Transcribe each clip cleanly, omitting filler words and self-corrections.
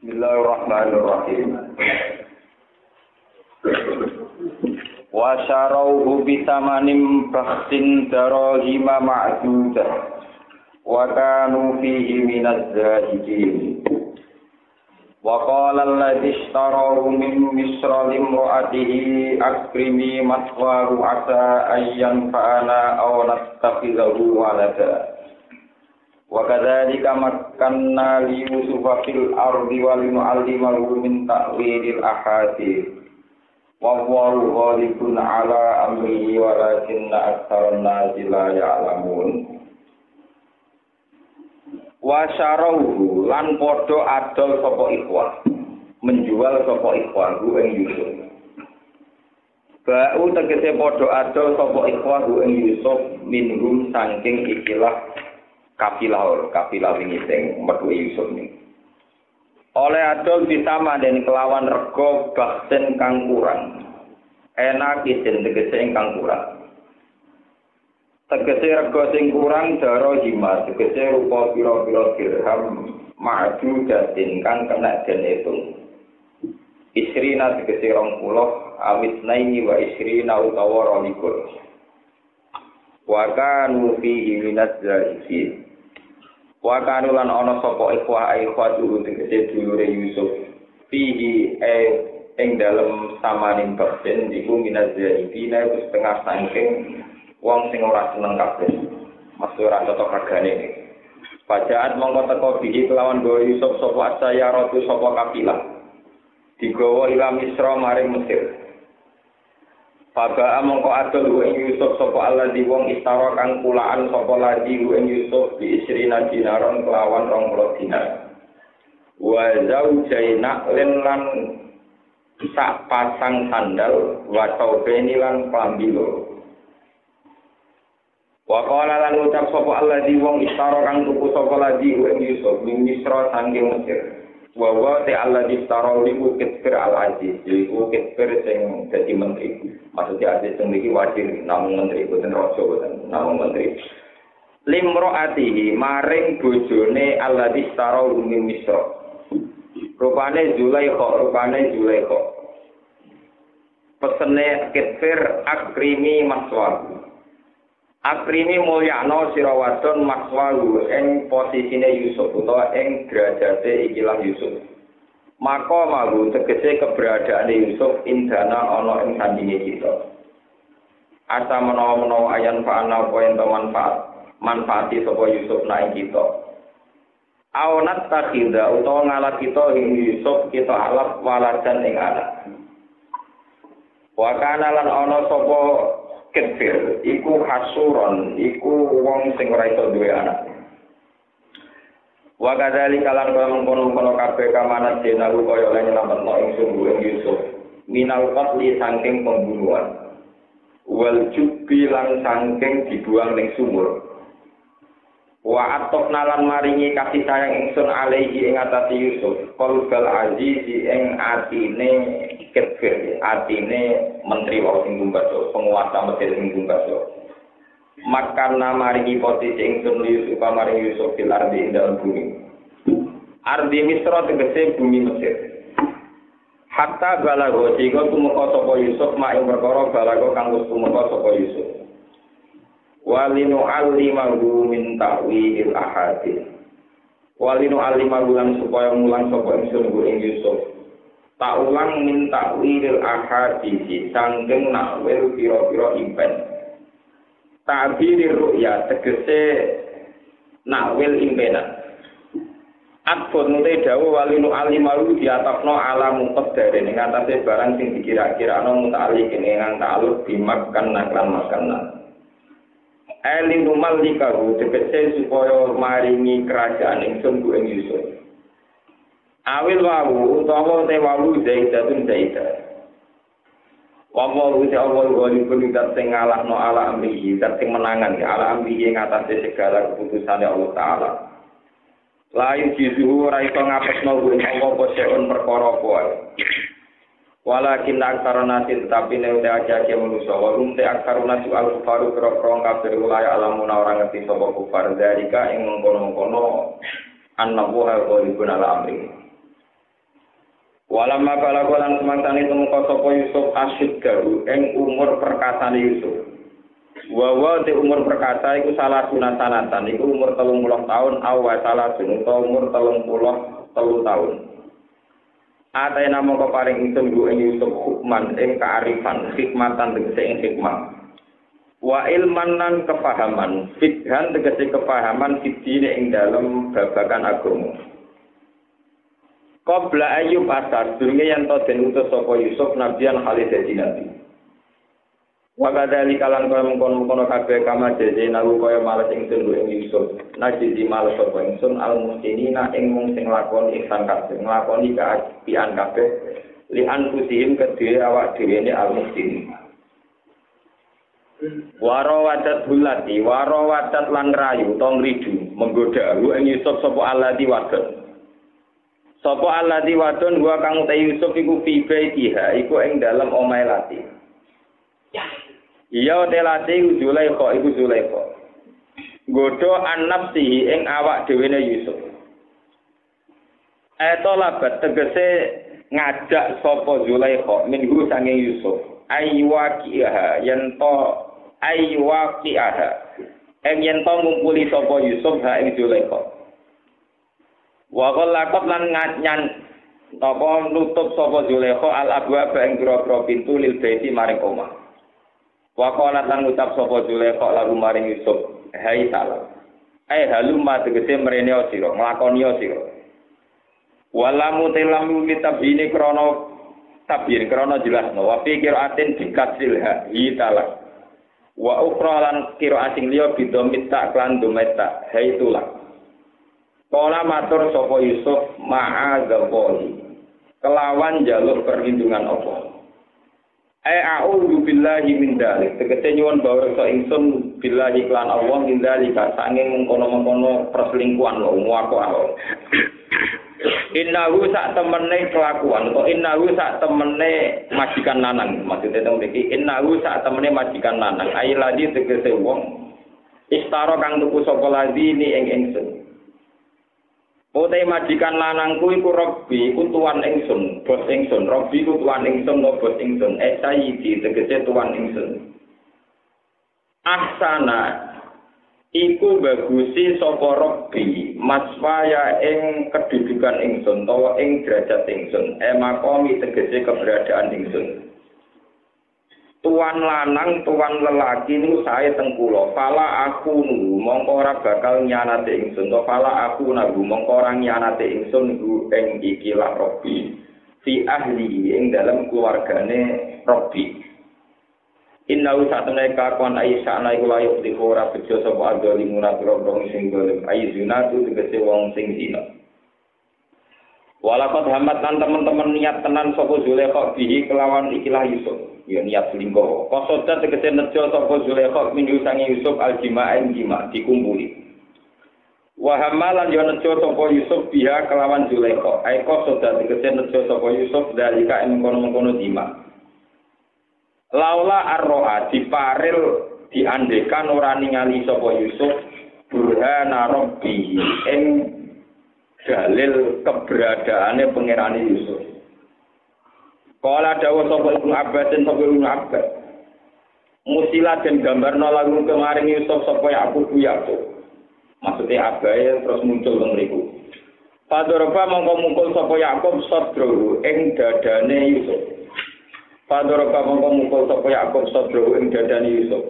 Bismillahirrahmanirrahim. Wa syarauhu bitamanim bakhsin darahima ma'dudah wa kanu fihi minaz zahidin. Wa qala alladhi ishtarahu min misra limra'atihi akrimi maswahu asa ayyan fa'ana aw nastakhidhahu walada. Wa kadzalika makkanna li Yusufa fil ardi wa linu'allimahu min ta'wilil ahadits. Wa huwa ghalibun 'ala amrihi walakinna aktsaran nasi la ya'lamun. Wa syarahu lan padha adol sapa ikhwah, menjual sapa ikhwah ing Yusuf. Ba'u tegese padha adol sapa ikhwah ing Yusuf minhum saking ikilah kafilah wingi sing metu Yusuf ni. Oleh adol ditama den kelawan rego baksen kang kurang. Enak isin tegese ingkang kurang. Tegese rego sing kurang daro hima tegese rupa pira-pira dirham maju datin kang kena den itung. Isrina tegese 20 awit naini wa isrina utawa 22. Wa kanu fihi minaz zahidin. Wa kanu lan ana sapa ikhwah dulu tegese dulure Yusuf fihi ing dalem samaning baksen iku minaz zahidin iku setengah saking wong sing ora seneng kabeh maksud ora cocok regane. Pajaat mongko teko bihi kelawan gawa Yusuf sapa saya ratu sapa kapilah digawa ila Misra maring Mesir. Pada mongko adol ing Yusuf sapa alladzi wong istara kang kulaan sapa ladi ing Yusuf bi isrina dinaron kelawan 20 dinar. Wa zaujaina lan sak pasang sandal wa taubeni lan klambi loro. Wa qala lan ucap sapa alladzi wong istara kang tuku sapa ladi ing Yusuf min Misra saking Mesir. Wa wa ta'ala distaro liku kitfir al-aziz liku kitfir sing dadi menteri maksudnya aziz sing iki wajib namung menteri boten raja boten namung menteri limro'atihi maring bojone Allah distaro min Misra rupane Zulaikha pesene kitfir akrimi maswa akrimi mulyakno sira wadon maswahu ing posisine Yusuf utawa ing derajate ikilah Yusuf. Maka mahu tegese keberadaane Yusuf indana ana ing sandinge kita. Asa menawa-menawa ayan fa'ana apa ento manfaati sapa Yusuf nang kita. Aunat takhida utawa ngalap kita ing Yusuf kita alap waladan ing anak. Wa kana lan ana sapa kefir, iku hasuron, iku wong sing ora iso duwe anak. Wa kadzalika lan kono-kono kabeh kamanat denalu kaya lan nyelametno ingsun ing Yusuf. Minal qatli saking pembunuhan. Wal jubbi lan saking dibuang ning sumur. Wa atofna lan maringi kasih sayang ingsun alaihi ing atase Yusuf. Qalbal aziz ing atine kefir, atine menteri wong sing gumbaso, penguasa Mesir sing gumbaso. Makanna maringi posisi ingsun Yusuf maring Yusuf fil ardi ing dalem bumi. Ardi Misra tegese bumi Mesir. Hatta balago sehingga tumeka sapa Yusuf mak ing perkara balago kang wis tumeka sapa Yusuf. Walinu alimahu min ta'wilil ahadits. Walinu alimahu lan supaya mulang sapa ingsun ing Yusuf. Tak ulang min ta'wilil ahadits sangking nakwil pira-pira impen. Ta'birir ru'ya tegese nakwil impenan. Atfun te dawu walinu alimahu diatafno alamu qadare ning atase barang sing dikira-kirano muta'alliq ing ta'alluq bimakkan naklan makanna. Elinu malikahu tegese supaya maringi kerajaan ingsun ing Yusuf. Awil wawu utawa te wawu zaidatun zaidah. Wawu te awal ghalibun dat sing ngalahno ala amrihi, dat sing menangan ya ala amrihi ing atase segala keputusane Allah taala. Lain jizuhu ora iso ngapesno ing apa seun perkara apa. Walakin aksarana tetapi nek aja manusa walum te aksaruna soal kufaru krong kafir wilayah alamun orang ngerti sapa kufar dalika ing mengkono-kono annahu ghalibun ala amri. Walamma balagolan semangsane tumeka sapa Yusuf asyiddahu ing umur perkasane Yusuf. Wa te umur perkasa iku salah sunatan iku umur 30 tahun awa salah utawa umur 33 tahun. Atena moko paring ingsun ku ing Yusuf hukman ing kearifan hikmatan tegese ing hikmah. Wa ilman lan kepahaman fikhan tegese kepahaman fitine ing dalem babagan agama. Qabla Ayyub asar durunge yen to den utus sapa Yusuf nabiyan khalid dadi nabi. Wa kadzalika lan kaya mengkono-kono kabeh kama dene nalu kaya malas ingsun ing Yusuf. Najidi malas sapa ingsun al-mustinina ing mung sing lakoni ihsan kabeh, nglakoni kaapian kabeh lian putihim kedhe awak dhewe ne al-mustin. Warawadat bulati, warawadat lan rayu to ngridu menggoda ing Yusuf sapa alati wadon. Sapa alladzi wadon gua kang te Yusuf iku fibaitiha iku ing dalem omahe lati. Iya te lati Zulaikha iku Zulaikha. Godho an-nafsihi ing awak dhewene Yusuf. Eto labat tegese ngajak sapa Zulaikha minggu sange Yusuf. Aywaqiha yen to aywaqiha. Yen to ngumpuli sapa Yusuf ha ing Zulaikha. Wa qallaqat lan nganyan apa nutup sapa Zulaikha al-abwa ing grogro pintu lil baiti maring omah. Wa qalat lan ngucap sapa Zulaikha lagu maring Yusuf, "Hai salam." Halumma tegese mrene sira, nglakoni sira. Walamu telamu litabini krana tabir krana jelasno wa pikir atin dikasilha hitala. Wa ukhra lan kira asing liya bidomit tak lan dometa haitula. Kala matur sapa Yusuf ma'adzalli kelawan jaluk perlindungan Allah. A'udzu billahi min dzalik. Tegese nyuwun bawreksa ingsun billahi lan Allah min dzalika sanging mengkono-mengkono perselingkuhan lho muako Allah. Innahu sak temene kelakuan kok innahu sak temene majikan lanang maksudnya teng mriki innahu sak temene majikan lanang ai ladi tegese wong istara kang tuku sapa ladi ni ing ingsun. Ote majikan lanangku iku Robbi, iku tuan ingsun, bos ingsun. Robbi iku tuan ingsun, no bos ingsun. Sayyidi, tegese tuan ingsun. Ahsana, iku bagusi sapa Robbi, maswaya ing kedudukan ingsun, tawa ing derajat ingsun. Makomi tegese keberadaan ingsun. Tuan lanang, tuan lelaki niku sae teng kula. Fala aku nunggu mongko ora bakal nyanate ingsun. Fala aku nunggu mongko ora nyanate ingsun ing ikilah Robbi. Fi ahli ing dalam keluargane Robbi. Inna usatune kakuan Aisyah ana iku layuk ora bejo sapa adolimuna grogong sing golem. Aizuna tu tegese wong sing zina. Walakot hamat lan teman-teman niat tenan sapa Zulaikha bihi kelawan ikilah Yusuf. Ya niat selingkuh. Kosoda tegese nejo sapa Zulaikha minggu sange Yusuf aljima'in jima dikumpuli. Wa hamalan yo nejo sapa Yusuf biha kelawan Zulaikha. Ai kosoda tegese nejo sapa Yusuf dalika ing kono-kono jima. Laula arroa diparil diandekan ora ningali sapa Yusuf burhana rabbi ing dalil keberadaane pangerane Yusuf. Kala dawuh sapa Ibnu Abbas dan sapa Ibnu Abbas. Musila den gambarno lagu kemaring Yusuf sapa Yakub. Maksudnya abae terus muncul teng mriku. Padoroba mongko mungkul sapa Yakub sadru ing dadane Yusuf. Padoroba mongko mungkul sapa Yakub sadru ing dadane Yusuf.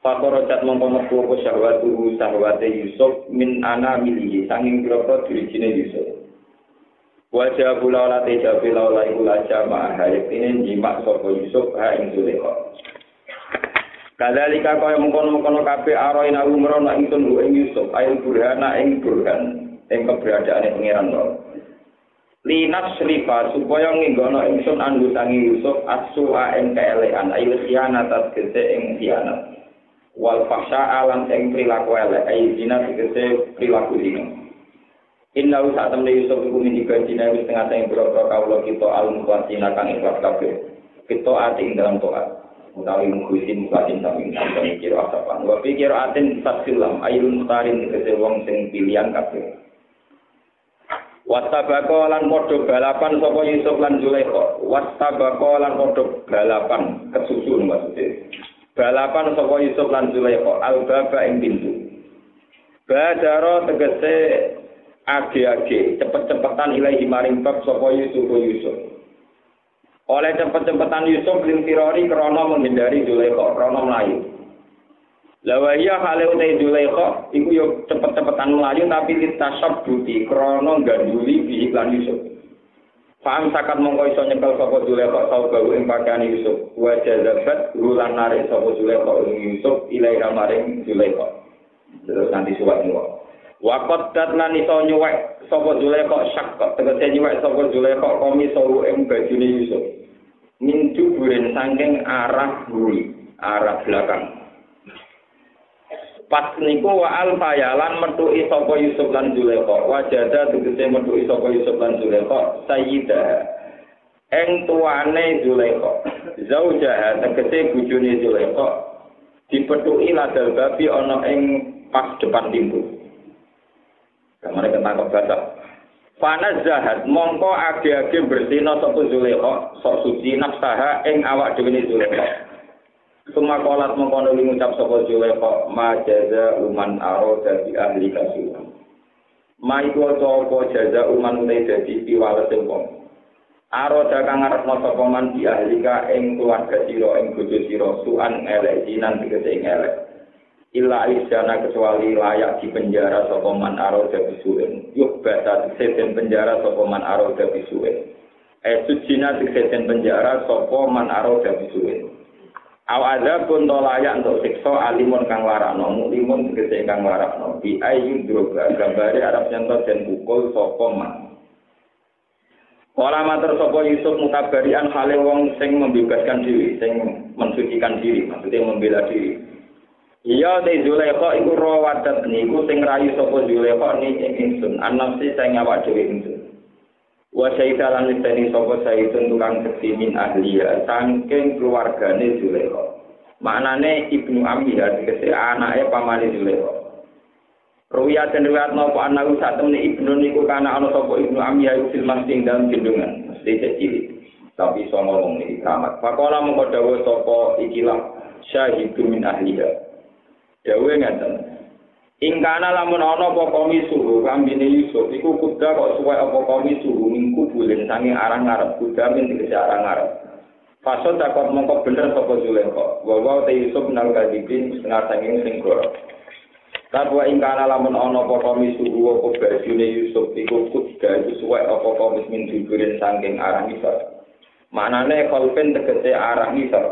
Fakorojat mongko metu apa syahwate Yusuf min ana milihi sanging groko dirijine Yusuf. Wajah pula olah teja pula olah iku laja ma'ahayat ini jimak sapa Yusuf ing Zulaikha. Kadalika kaya mengkono-mengkono kabeh aroin aku merono ingsun ing Yusuf ail burhana ing burhan ing keberadaane pangeran Allah. Linas rifa supaya nginggono ingsun andu sangi Yusuf asua ing keelekan ail khianat tegese ing khianat. Wal fahsya alam sing perilaku elek ai zina tegese perilaku zina. Inna usatamne Yusuf iku minjika zina wis tengah sing boro-boro kawula kita al-muqaddina kang ikhlas kabeh. Kita ati ing dalam taat. Utawi mukhisin muqaddin samping samping kira asapan. Wa pikir atin tafsilam ayun mutarin tegese wong sing pilihan kabeh. Wastabaqo lan padha balapan sapa Yusuf lan Zulaikha. Wastabaqo lan padha balapan kesusun maksudnya. Balapan sapa Yusuf lan Zulaikha al-baba ing pintu. Badara tegese age-age cepet-cepetan ilahi maring bab sapa Yusuf. Oleh cepet-cepetan Yusuf lintirori krana menghindari Zulaikha, krana mlayu. Lawaya hale utai Zulaikha iku yo cepet-cepetan mlayu tapi litasab buti krana ganduli bi iklan Yusuf. Faham sakat mongko iso nyekel sapa Zulaikha tau gawe ing pakaian Yusuf. Wa jazabat rulan narik sapa Zulaikha ing Yusuf ilaiha maring Zulaikha. Terus nanti suwak niku. Waqat datlan iso nyuwek sapa Zulaikha syakka tegese nyuwek sapa Zulaikha komiso ing bajune Yusuf. Min juburin saking arah buri, arah belakang. Pas niku wa alfayalan metuki sapa Yusuf lan Zulaikha. Wajada tegese metuki sapa Yusuf lan Zulaikha sayyidah. Eng tuane Zulaikha. Zaujaha tegese bojone Zulaikha dipetuki ladal babi ana ing pas depan pintu. Kamane ketangkep batak. Panas zahat mongko age-age bersina sapa Zulaikha sok suci nafsaha ing awak dhewe Zulaikha. Sumakolat mongko nuli ngucap sapa Zulaikha ma jaza uman arada bi ahli kasuhan. Ma iku apa jaza uman utai dadi piwalese wong. Arada kang ngarepno sapa man bi ahli ka ing keluarga sira ing bojo sira suan elek jinan tegese ing elek. Illa isana kecuali layak di penjara sapa man arada bisuwen. Yuk bata sesen penjara sapa man arada bisuwen. Sujina sesen penjara sapa man arada bisuwen. Awada pun layak untuk siksa alimun kang larakno, mulimun tegese kang larakno. Bi ayu droga gambare Arab nyanto den pukul sapa man. Kala matur sapa Yusuf mutabarian hale wong sing membebaskan diri, sing mensucikan diri, maksudnya membela diri. Iya te Zulaikha iku rawadat niku sing rayu sapa Zulaikha ning ingsun anamsi sing awak dhewe ingsun. Wa syaitan lan teni sapa syaitan tukang seksi min ahliya saking keluargane Zulaikha. Maknane ibnu Ammiha tegese anake pamane Zulaikha. Ruwiyat den riwayat napa anaku satemene ibnu niku kana ana sapa ibnu Ammiha fil masjid dalam gendongan mesti cilik. Tapi iso ngomong iki keramat. Pakola mengko dawuh sapa ikilah syahidun min ahliha. Dawe ngaten. Ingkana lamun ana apa komisuhu kambine Yusuf iku kuda kok suwe apa komisuhu mingku bulen sange arang ngarep kuda min tegese arang ngarep. Fasod takut mongko bener sapa Zulaikha. Wa te Yusuf nang kadipin setengah sanging sing goro. Tapi ingkana lamun ana apa komisuhu apa bajune Yusuf iku kuda iku suwe apa komis min juburin sanging arang isor. Maknane kolpen tegese arang isor.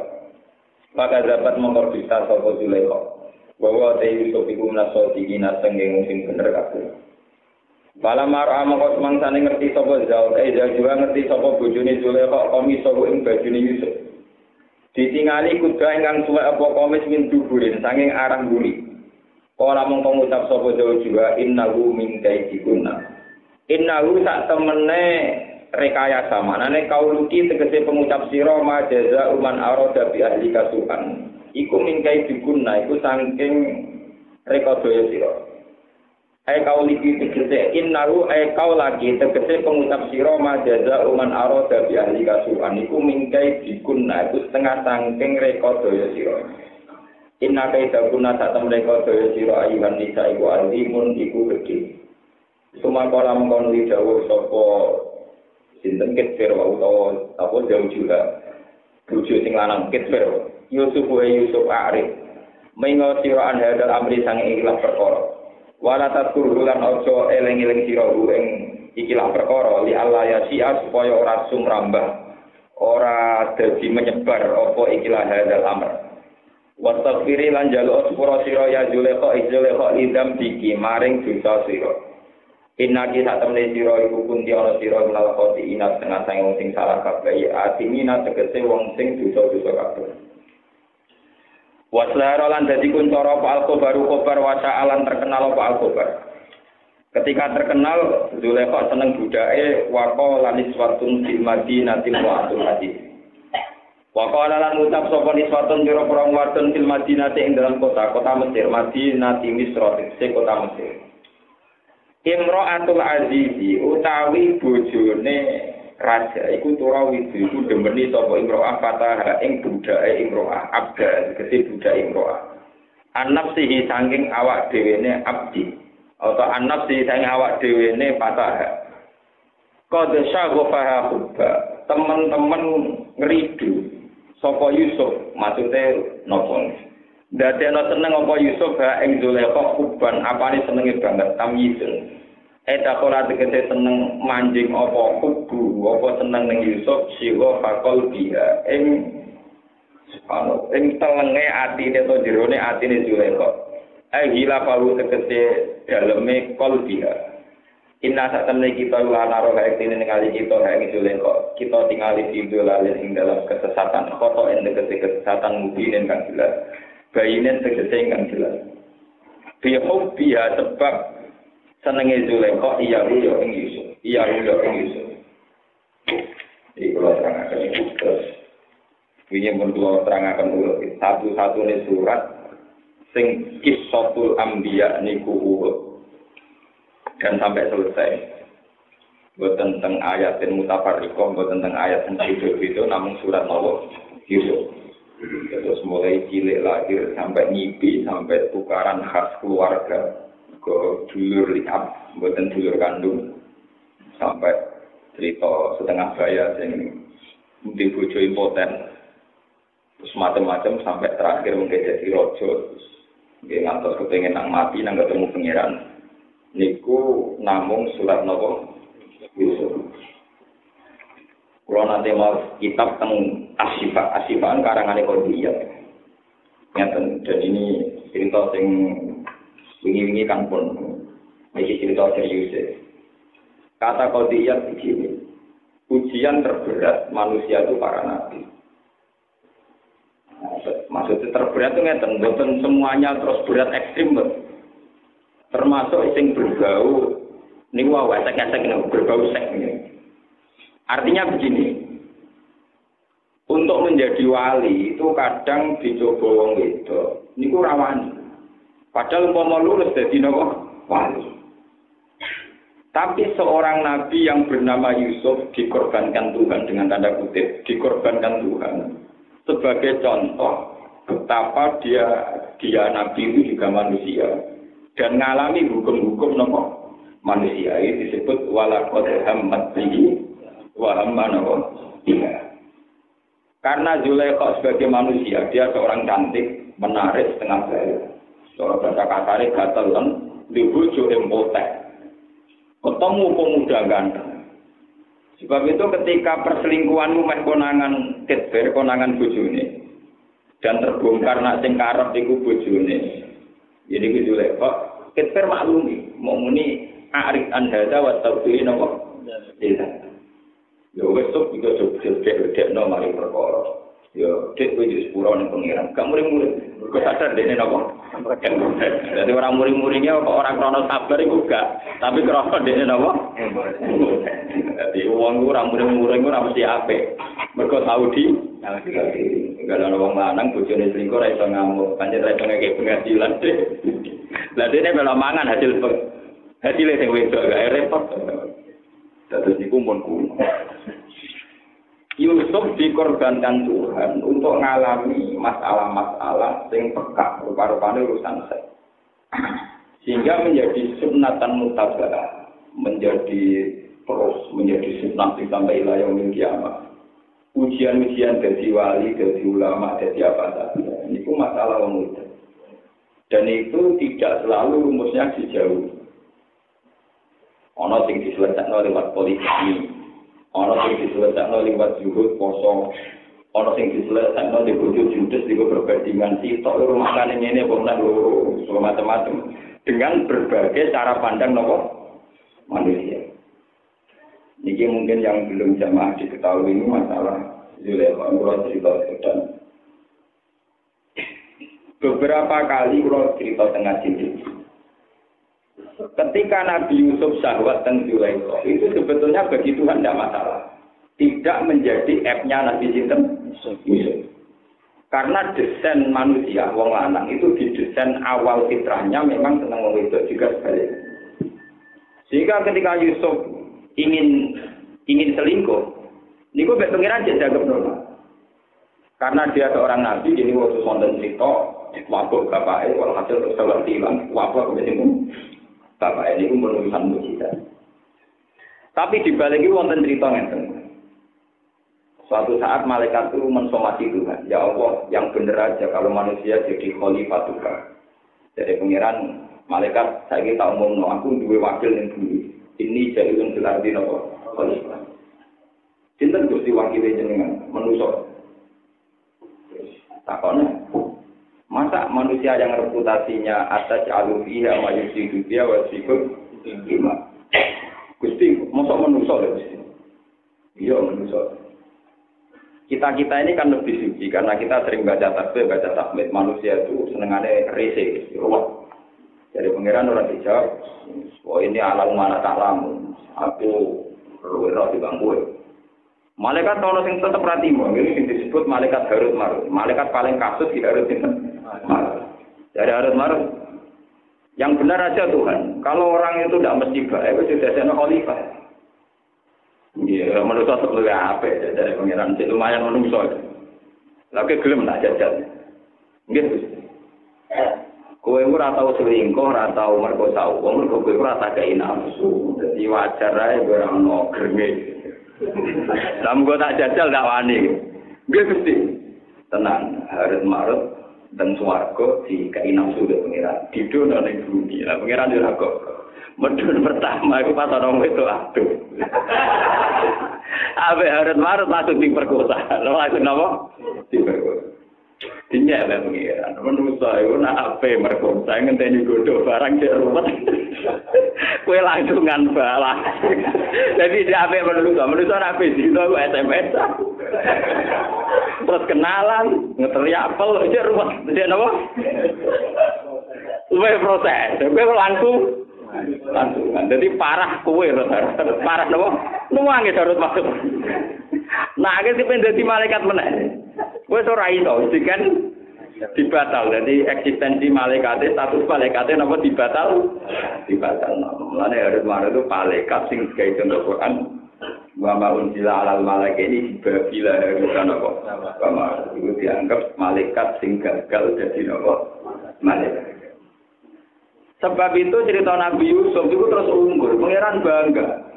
Maka dapat mongko bisa sapa Zulaikha. Bahwa te Yusuf iku menaso dikina senging sing bener kabeh. Bala mar'a mongko semangsane ngerti sapa Zaul, juga ngerti sapa bojone Zulaikha komis sapa ing bajune Yusuf. Ditingali kuda ingkang suwek apa komis min duburin sanging arang buri. Kala mongko ngucap sapa Zaul juga innahu min kaidikunna. Innahu sak temene rekayasa manane kauluki tegese pengucap sira ma jaza uman arada bi ahli kasuhan. Iku mingkai dikunna, iku saking rekodaya sira. Kau lagi tegese innahu kau lagi tegese pengucap sira majaza uman arada bi ahli kasuhan. Iku mingkai dikunna, iku setengah saking rekodaya sira. Inna kaita kunna sak tem rekodaya sira ayuhan nisa iku alimun iku gedhe. Sumakola mengkono dawuh sapa sinten Kitfir utawa apa jauh juga. Bojo sing lanang Kitfir. Yusuf Arif mengo sira hadal amri sang ikilah perkara wala takurhulan ojo eleng-eleng sira ing ikilah perkara li Allah ya sia supaya ora sumrambah ora dadi menyebar apa ikilah hadal amr wastaghfiri lan jaluk sepura sira ya Zulaikha idam biki maring dosa sira innaki sak temne sira iku kunti ana sira menawa koti inat tengah sang sing salah kabeh atimina tegese wong sing dosa-dosa kabeh. Waslahara lan dadi kuncara apa al-khobar wasa'alan terkenal apa al-khobar. Ketika terkenal Zulaikha seneng budake waqala niswatun fil madinatil wa'atul hadis. Waqala lan ngucap sapa niswatun pira-pira wadon fil madinati ing dalam kota Mesir, Madinati Misra, kota Mesir. Imro'atul azizi utawi bojone raja iku turawi iku demeni sapa imro'ah fataha ing budake imro'ah abda tegese budake imro'ah annafsihi saking awak dhewene abdi atau annafsihi saking awak dhewene fataha qad syaghafaha hubba teman-teman ngridu sapa Yusuf maksude napa dadekno seneng apa Yusuf ha ing Zulaikha kuban apane senenge banget tamyizun. Ora tegese seneng manjing apa kubu apa seneng ning Yusuf sira fakol dia ing telenge atine to jerone atine Zulaikha. Gila palu tegese daleme kol dia. Inna satamne kita lan aro kae tine ningali kita ing Zulaikha. Kita tingali ing ing dalam kesesatan foto ing tegese kesesatan mungkin kang jelas. Bayinen tegese ingkang jelas. Bihub biha sebab senenge Zulaikha iya yo ing Yusuf. Iya yo ing Yusuf. Iki kula terangaken iki terus. Wingi mun kula terangaken dulu satu-satunya surat sing Qissatul Anbiya niku urut dan sampai selesai. Boten tentang ayat yang mutafarriqah, boten tentang ayat yang video-video namun surat Allah Yusuf. Terus mulai cilik lahir sampai nyipi sampai tukaran khas keluarga ke dulur liab buatan dulur kandung sampai cerita setengah gaya yang di bojo impoten terus macam-macam sampai terakhir mungkin jadi rojo dia ngantos kepengen nang mati nang ketemu pangeran niku namung surat nopo Yusuf. Kalau nanti mau kitab tentang asifaan karangan Qodiyah. Dan ini cerita yang wingi-wingi kan pun. Ini cerita serius. Kata Qodiyah begini. Ujian terberat manusia itu para nabi. Maksudnya terberat itu ngeten, bukan semuanya terus berat ekstrim. Termasuk yang berbau, ini esek-esek berbau seks ini. Artinya begini, untuk menjadi wali itu kadang dicoba wong wedok, niku rawani. Padahal umpama lulus dadi napa wali. Tapi seorang nabi yang bernama Yusuf dikorbankan Tuhan dengan tanda kutip, dikorbankan Tuhan sebagai contoh betapa dia nabi itu juga manusia dan mengalami hukum-hukum napa manusia. Ini disebut walaqad hammat bihi iya. Karena Zulaikha sebagai manusia, dia seorang cantik, menarik, setengah gaya. Seorang bahasa kasare gatel lan dibujuk impotek. Ketemu pemuda ganteng. Sebab itu ketika perselingkuhanmu meh konangan ketber, konangan bojone dan terbongkar nak sing karep iku bojone. Jadi ku Zulaikha ketber maklumi, mau muni a'rid an hadza wa tawfi'in apa? Iya. Ya wis sok juga cek-cekno mari perkara. Ya cek kowe wis pura ning pengiran. Gak muring-muring. Kok sadar dene napa? Dadi ora muring-muringnya kok ora krana sabar iku gak. Tapi krana dene napa? Dadi wong ora muring-muring ora mesti apik. Mergo tau di enggak ana wong lanang bojone selingkuh ora iso ngamuk. Pancen ora iso ngekek penghasilan. Lah dene melu mangan hasilnya sing wedok gak repot. Terus niku mun kuno. Yusuf dikorbankan Tuhan untuk mengalami masalah-masalah yang peka, rupa-rupanya urusan seks. Sehingga menjadi sunnatan mutabaah, menjadi sunnah sampai ila yaumil kiamah. Ujian-ujian dari wali, dari ulama, dari apa saja. Ini pun masalah mudah. Dan itu tidak selalu rumusnya dijauhi. Ono sing diselesaikan lewat politik, ono sing diselesaikan lewat zuhud poso, ono sing diselesaikan di bojo judes di perbandingan sitok rumah tangga ini pernah macam-macam dengan berbagai cara pandang nopo manusia. Ini mungkin yang belum jamaah diketahui ini masalah Zulaikha kalau cerita sedang. Beberapa kali kalau cerita tengah sini. Ketika Nabi Yusuf syahwat dan Zulaikha itu sebetulnya bagi Tuhan tidak masalah. Tidak menjadi app-nya Nabi Yusuf. Karena desain manusia, wong lanang itu didesain awal fitrahnya memang senang wong wedok juga sebaliknya. Sehingga ketika Yusuf ingin selingkuh, niku mbek pangeran dianggap normal. Karena dia seorang nabi, jadi waktu wonten cerita wabuk bapake walhasil terus salah hilang, wabuk kemudian bapake niku menulisan mukjizat. Tapi dibalik itu wonten cerita ngeten. Suatu saat malaikat itu mensomasi Tuhan, ya Allah, yang benar aja kalau manusia jadi khalifah Tuhan. Jadi pangeran malaikat saya tak umum, aku duwe wakil yang bumi. Ini jadi fil ardi napa khalifah. Sinten Gusti wakile jenengan manusa. Takone. Masa manusia yang reputasinya atas alufiha wa yusidu dia wa sikut iman. Gusti, mosok manusa lho Gusti. Iya manusa. Kita ini kan lebih suci karena kita sering baca tasbih, baca tahmid. Manusia itu senengane rese, ruwet. Jadi pangeran orang dijawab, oh ini alam mana tak lamu, aku luwih di bangku. Malaikat ono sing tetep ratimu, ini disebut malaikat Harut Marut. Malaikat paling kasut di Harut sinten? Marut. Dari Harut Marut. Yang benar aja Tuhan. Kalau orang itu tidak mesti baik, itu sudah jadi khalifah. Iya, manusia sebelum apa dari pangeran itu lumayan manusia. Lagi gelem tak jajal. Gitu. Kowe ora tau selingkuh, ora tau merkosa wong, kowe ora tak kei nafsu. Dadi wajar ae ora ono grenge. Lah mung tak jajal tak wani. Nggih Gusti. Tenang, harus marut dan swarga di kei nafsu dek pangeran. Didono ning bumi. Lah pangeran yo kok medun pertama itu pas orang itu aduh. Abe harus marut langsung diperkosa. Langsung apa? Diperkosa. Dinya lah pengiran. Manusia itu nak ape merkosa ngenteni godho barang cek ruwet. Kowe langsungan balas. Jadi dia ape manusia nak ape dino SMS. Terus kenalan, ngeteri apel cek ruwet. Cek napa? Kowe proses. Kowe langsung. Jadi parah kue, parah nopo, nuangi darut masuk. Nah, akhirnya si pendeti malaikat meneh. Kue sorai itu, kan dibatal. Jadi eksistensi malaikatnya, status malaikatnya nopo dibatal. Mulanya harus marah itu malaikat sing kayak contoh Quran. Wa ma'unzila alal malaikat ini bila harusan nopo. Itu dianggap malaikat sing gagal jadi nopo malaikat. Sebab itu cerita Nabi Yusuf itu terus unggul, pangeran bangga.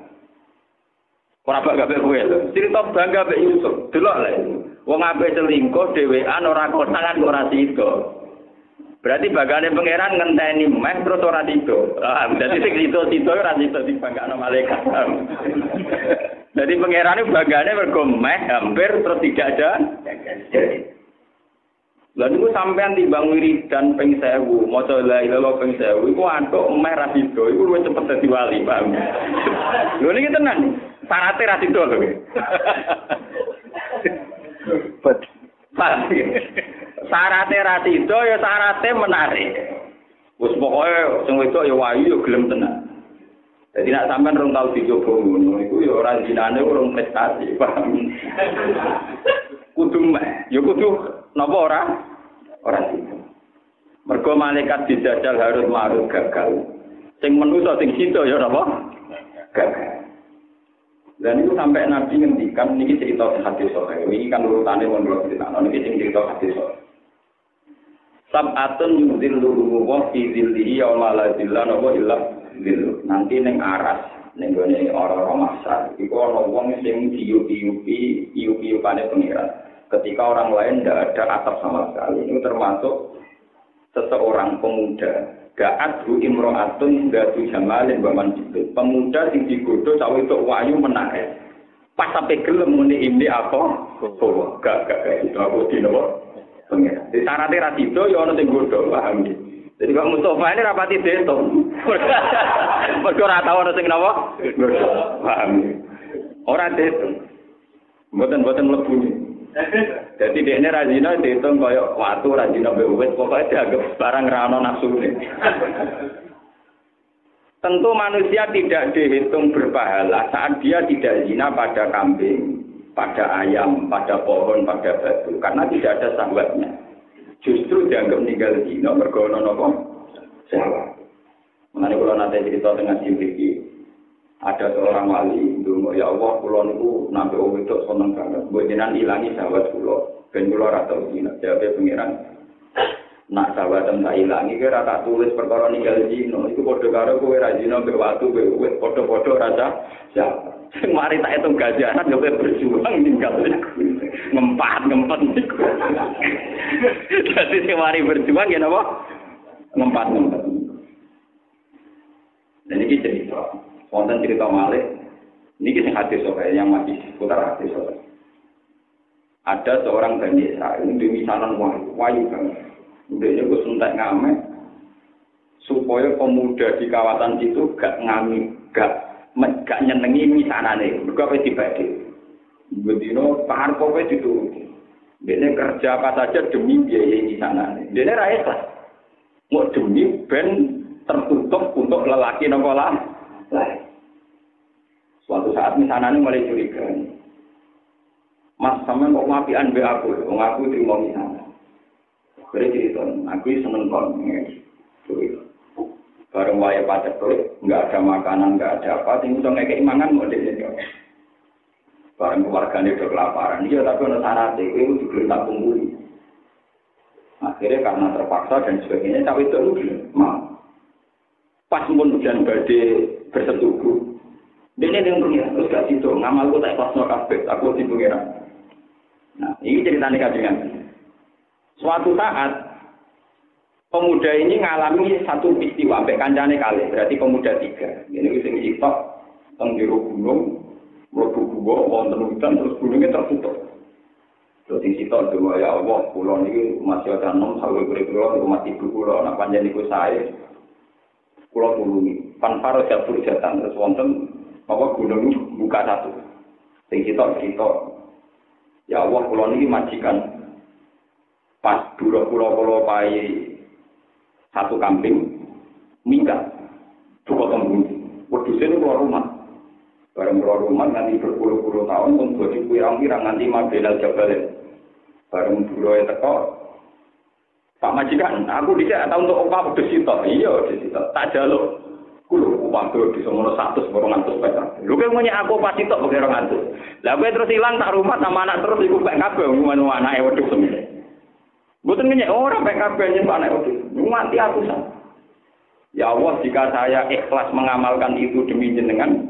Ora bangga mek kowe lho. Cerita bangga mek Yusuf. Delok lho. Wong ape selingkuh dhewean ora konangan ora sida. Berarti bagane pangeran ngenteni meh terus ora sida. Dadi sing sida ora sida dibanggakno malaikat. Jadi pangeran itu bagane mergo meh hampir terus tidak ada. Lalu sampean timbang wiridan ping 1000, maca la ilaha ping 1000, iku antuk emeh ra sida, iku luwih cepet dadi wali, paham. Lho niki tenan, syaratnya ra sida lho. Syaratnya ra sida ya syaratnya menarik. Wis pokoke sing wedok ya wayu ya gelem tenan. Jadi nak sampean rong tau dicoba ngono, iku ya ora jinane urung prestasi, paham. Kudu meh, ya kudu napa ora sida. Mergo malaikat dijajal harus marut gagal. Sing manusa sing sida ya napa? Gagal. Dan itu sampai Nabi ngendikan niki cerita hadis sahih. Ini kan urutane mon kula critakno niki sing cerita hadis sahih. Sab'atun yuzilluhu wa fi zillihi yauma la zilla illa zilluh. Nanti ning aras ning gone ora-ora masar iku ana wong sing diupi-upane pengiran. Ketika orang lain tidak ada atap sama sekali, itu termasuk seseorang pemuda. Ga'adhu imro'atun datu jamalin baman jibut. Pemuda yang digodoh cawe itu wayu menarik. Pas sampai gelem muni ini apa? Oh, gak itu aku dino. Pengen. Di syaratnya rasido ya orang yang godoh, paham ya? Jadi Pak Mustafa ini rapati detung. Mereka orang tahu orang yang apa? Godoh, paham ya? Orang detung. Buatan-buatan lebu nih. Jadi dia ini rajina dihitung kayak watu rajina bewet pokoknya dianggap barang rano nafsu ini. Tentu manusia tidak dihitung berpahala saat dia tidak zina pada kambing, pada ayam, pada pohon, pada batu karena tidak ada sahabatnya. Justru dianggap meninggal zina mergono nopo. Mengenai kalau nanti cerita dengan Yudhiki, Ada seorang wali ndonga ya Allah kula niku nampi wong wedok seneng banget. Mbok jenengan ilangi sahabat kula. Ben kula ora tau dina jawabe pengiran. Nak sahabat tak ilangi kira tak tulis perkara ninggal dino iku padha karo kowe ra dino mbek watu kowe padha-padha rasa siapa. Sing mari tak etung gajaran yo berjuang ninggal ngempet niku. Dadi sing mari berjuang ya napa? Ngempet. Dan ini cerita. Wonten cerita Malik, ini kisah hadis yang masih putar hadis. Ada seorang Bani Israil, ini misalan wayu banget. Udahnya gue suntak ngamek, supaya pemuda di kawasan itu gak ngami, gak nyenengi misanane. Mereka apa dibagi? Bedino pahar kowe itu. Dia kerja apa saja demi biaya misanane. Dia rakyat mau demi ben tertutup untuk lelaki nokola. Suatu saat misalnya mulai curiga. Mas sampean kok ngapian be aku terima misalnya. Beri cerita, aku seneng kon. Bareng waya pacet tuh, nggak ada makanan, nggak ada apa, tinggal so ngekek mangan mau dia. Bareng keluarganya udah kelaparan, iya tapi ada syaratnya, itu juga tak kumpuli. Akhirnya karena terpaksa dan sebagainya, tapi itu mau. Pas pun hujan badai bersetubuh. Dia yang pengiran, terus gak situ, ngamalku tak ikhlasno kabeh, aku di pengiran. Nah, ini ceritanya kajian. Suatu saat, pemuda ini ngalami satu peristiwa, sampai kancane kali, berarti pemuda 3. Ini sing sitok, teng jero gunung, mlebu gua, wonten hutan, terus gunungnya tertutup. Terus sing sitok doa ya Allah, kula niki masih ada 6 sawe kula niku mati kula, nek panjenengan niku sae. Kula tulungi, panparo jabur jatan terus wonten apa gunung buka satu. Sing kita ya Allah kula niki majikan pas dura kula pai satu kambing minggat buka tembung. Wedhuse niku keluar rumah. Bareng keluar rumah nanti berpuluh-puluh tahun pun dadi pirang-pirang nanti mabelal jabal. Bareng dura teko Pak Majikan, aku tidak tahu untuk apa pedes itu. Iya, pedes itu. Tak jaluk. Kulo waktu bisa ngono 100 200 perak. Lu kan punya aku pas itu pakai 200. Lah kowe terus hilang tak rumah sama anak terus iku pek kabeh ngono anake wedhus semene. Mboten ngenyek ora pek kabeh nyembah anak wedhus. Mati aku sa. Ya Allah, jika saya ikhlas mengamalkan itu demi jenengan,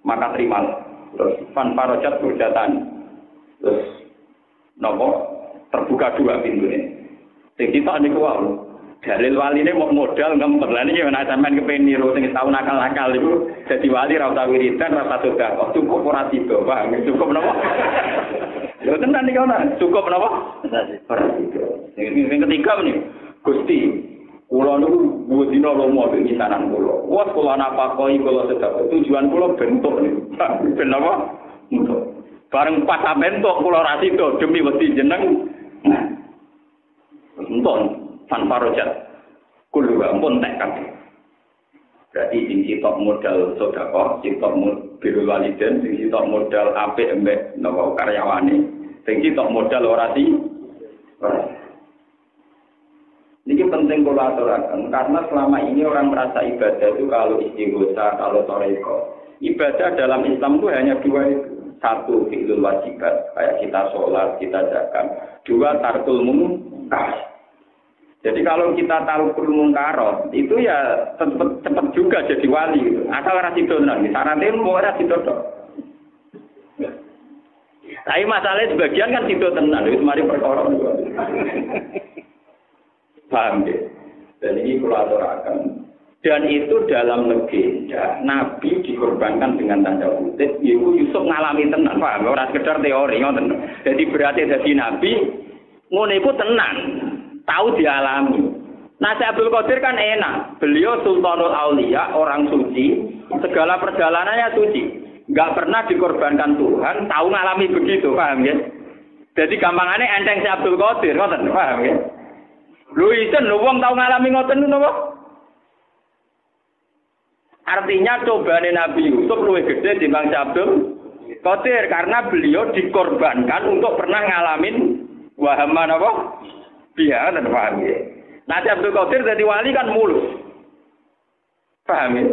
maka terimalah. Terus fan parojat hujatan. Terus nopo terbuka 2 pintu ini. Sing kita niku wae. Dalil waline mau modal ngempet. Lah niki nek sampean kepengin niru sing tau nakal-nakal iku dadi wali ra usah wiridan, ra usah sedekah. Cukup ora tiba, Pak. Cukup napa? Lho tenan iki ana. Cukup napa? Ora tiba. Sing ketiga nih, Gusti. Kula niku dina lomo ing misanan kula. Wes kula napakoi kula sedekah. Tujuan kula bentuk niku. Ben napa? Bentuk. Bareng pas bentuk kula ra sida demi wedi jeneng. Enton tanpa rojat kulo ampun tak kabeh. Berarti sing sitok modal sedekah, sitok birrul walidain, sing sitok modal apik mbek napa karyawane, sing sitok modal orasi. Ini penting kula aturaken karena selama ini orang merasa ibadah itu kalau istighosa, kalau toreko. Ibadah dalam Islam itu hanya 2 itu. 1 fi'lul wajibat, kayak kita sholat, kita zakat. 2 tarkul munkar. Jadi kalau kita tahu mungkarot, itu ya cepat juga jadi wali. Gitu. Asal ora sido tenan, syaratnya mau ora sido tok. Tapi masalahnya sebagian kan sido tenan, itu mari perkara. Paham ya? Dan ini kula aturaken. Dan itu dalam legenda, Nabi dikorbankan dengan tanda kutip, yaitu Yusuf ngalami tenan, paham? Ora sekedar teori, ngoten. Jadi berarti dadi Nabi, ngono iku tenan, tahu dialami. Nah, Abdul Qadir kan enak, beliau Sultanul Aulia, orang suci, segala perjalanannya suci, nggak pernah dikorbankan Tuhan, tahu ngalami begitu, paham ya? Jadi gampangannya enteng si Abdul Qadir, ngoten, paham ya? Lu isen, lu wong tahu ngalami ngoten lu napa? Artinya cobaan Nabi Yusuf lebih gede dibanding Abdul Qadir karena beliau dikorbankan untuk pernah ngalamin wahaman apa? Biar dan paham ya. Nanti Abdul Qadir jadi wali kan mulus. Paham ya?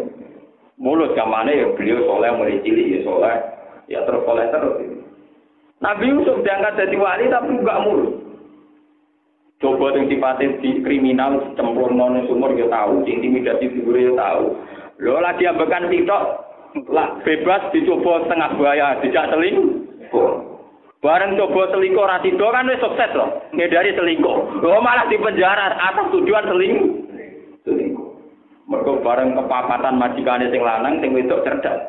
Mulut zamane ya beliau soleh mulai cilik ya soleh, ya terus soleh terus. Nabi Yusuf diangkat jadi wali tapi enggak mulut. Coba yang sifatnya di kriminal cemplung nang sumur ya tahu, intimidasi figure ya tahu. Lho lagi ambekan sitok lah bebas dicoba setengah bahaya dijak selingkuh. Bareng coba selingkuh ora sida kan wis sukses loh, ngedari selingkuh. Lho malah di penjara atas tujuan selingkuh. Mergo bareng kepapatan majikane sing lanang sing wedok cerdas.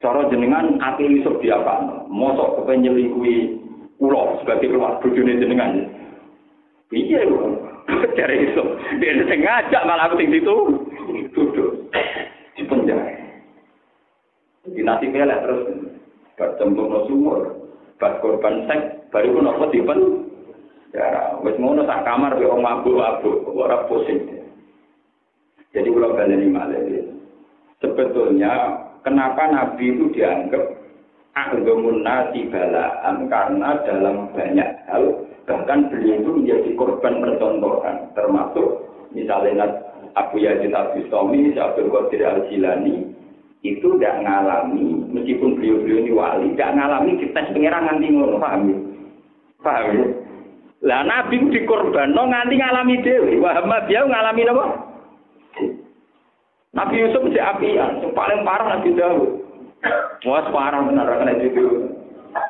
Cara jenengan ati Yusuf diapakno? Mosok kepen nyelingkuhi kula sebagai keluarga bojone jenengan. Piye lho? Cari Yusuf. Dia sing ngajak malah aku sing situ. Duduk di penjara. Di nasi pelek terus bercemplung no sumur. Bas korban seks baru ku nopo di penjara. Wis ngono sak kamar be wong mabuk-mabuk ora pusing. Jadi kalau baleni malih sebetulnya kenapa Nabi itu dianggap aghamun nasi balaan karena dalam banyak hal bahkan beliau itu menjadi korban percontohan termasuk misalnya Abu Yazid Al-Bistami, Abdul Qadir Al-Jilani itu tidak ngalami meskipun beliau ini wali tidak ngalami dites pengeran nganti ngono paham ya? Lah Nabi dikorbanno nganti ngalami dhewe Muhammad dia ngalami apa? Nabi Yusuf mesti apian, yang paling parah Nabi Daud. Wah parah benar kena itu.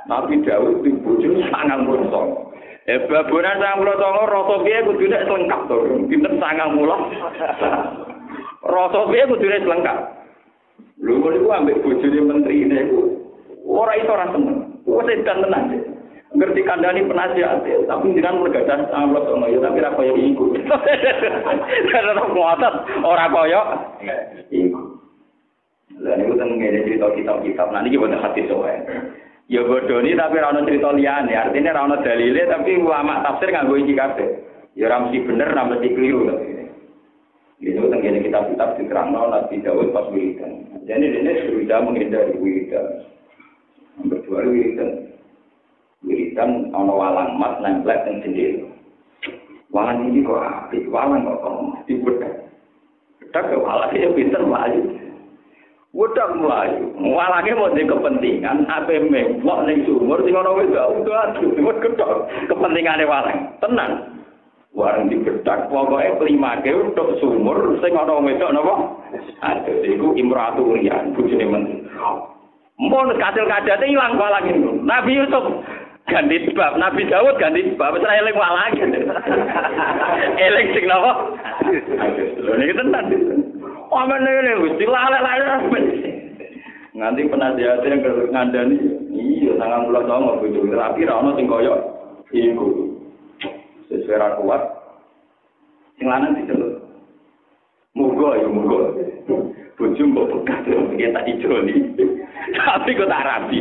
Nabi Daud itu bujur sangat merosot. Babunan sangat merosot, rasa biaya kudune selengkap tuh. Pinter sangat mulah. Rasa biaya kudune selengkap. Lu itu ambil bujurnya menteri ini, orang itu orang seneng. Wah sedan tenang deh. Ngerti kandani penasihat, tapi jangan mergadah Allah sama ya, tapi ra koyo iku. Karena kuatat ora koyo iku. Lah niku teng ngene cerita kitab-kitab, nah niki boten hati soe. Ya bodoni tapi ra ono cerita liyane, artinya ra ono dalile tapi ulama tafsir nganggo iki kabeh. Ya ora mesti bener, ora mesti keliru tapi. Itu teng ngene kitab-kitab diterangno Nabi Daud pas wiridan. Jadi dene sudah menghindari wiridan. Berdua wiridan. Wiridan ana walang mat nemplek ning jendela. Walang iki kok apik, walang kok dibedak. Bedak ke walang ya pinter mlayu. Wedak mlayu. Walange mau di kepentingan ape memplok ning sumur sing ana wis udah wis ketok kepentingane walang. Tenan. Warang dibedak pokoke klimake untuk sumur sing ana wedok napa? Aduh iku imratu liyan bojone menteri. Mun kasil kadate ilang walang itu. Nabi Yusuf ganti sebab, Nabi Daud ganti sebab, wis eling walang. Eling sing napa? Lho niki tenan. Omene ngene wis dilalek-lalek. Nganti penasihat yang ngandani, iya 99 bojo tapi ra ono sing kaya iku. Sesuai kuat. Sing lanang diceluk. Muga ya muga. Bojo mbok bekas iki tak ijoli. Tapi kok tak rapi.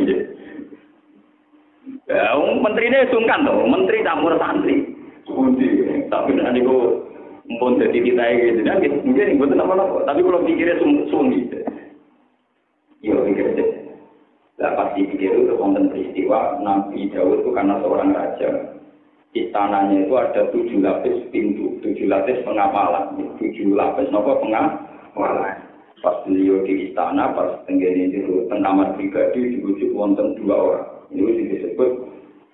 Ya, menterine sungkan to, menteri campur santri. Pundi, tapi nek niku mumpun dadi titahe gitu, mungkin mboten apa-apa, tapi kalau pikirnya sungguh. Iya pikir deh. Lah pasti pikir itu wonten peristiwa Nabi Daud itu karena seorang raja. Istananya itu ada 7 lapis pintu, 7 lapis pengapalan, 7 lapis nopo pengapalan. Pas beliau di istana, pas tenggene itu kamar pribadi dibujuk wonten 2 orang. Ini disebut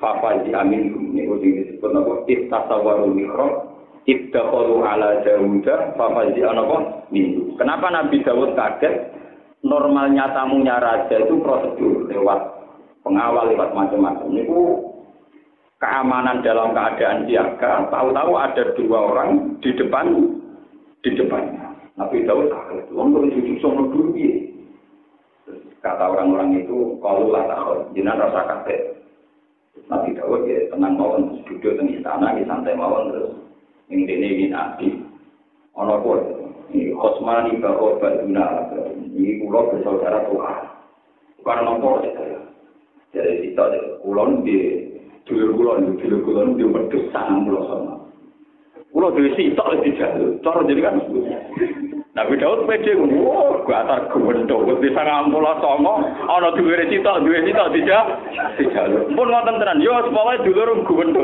Fafazi Amin, ini disebut apa? Ittasawarul mihrab, ittaqalu ala Dawuda, Fafazi apa? Min. Kenapa Nabi Daud kaget? Normalnya tamunya raja itu prosedur lewat pengawal, lewat macam-macam. Ini keamanan dalam keadaan siaga. Tahu-tahu ada 2 orang di depannya. Nabi Daud kaget. Wong kok sujud sono dulu piye? Kata orang-orang itu, kalau lah takut, jangan rasa kaget. Nabi Daud ya tenang mawon, duduk di istana, di santai mawon terus. Ini Nabi. Ono pun, ini Osmani Baro Baduna, ini pulau bersaudara Tuhan. Bukan nomor ya. Jadi kita kulon di dulur kulon di wedhus sangang pulau sama. Pulau di sitok di jalur, cara jadi kan. Nabi Daud pede ngono, gua atar gumendho wis 90 songo, ana duwe sitok dijaluk. Pun ngoten tenan, yo sepoke dulur gumendho.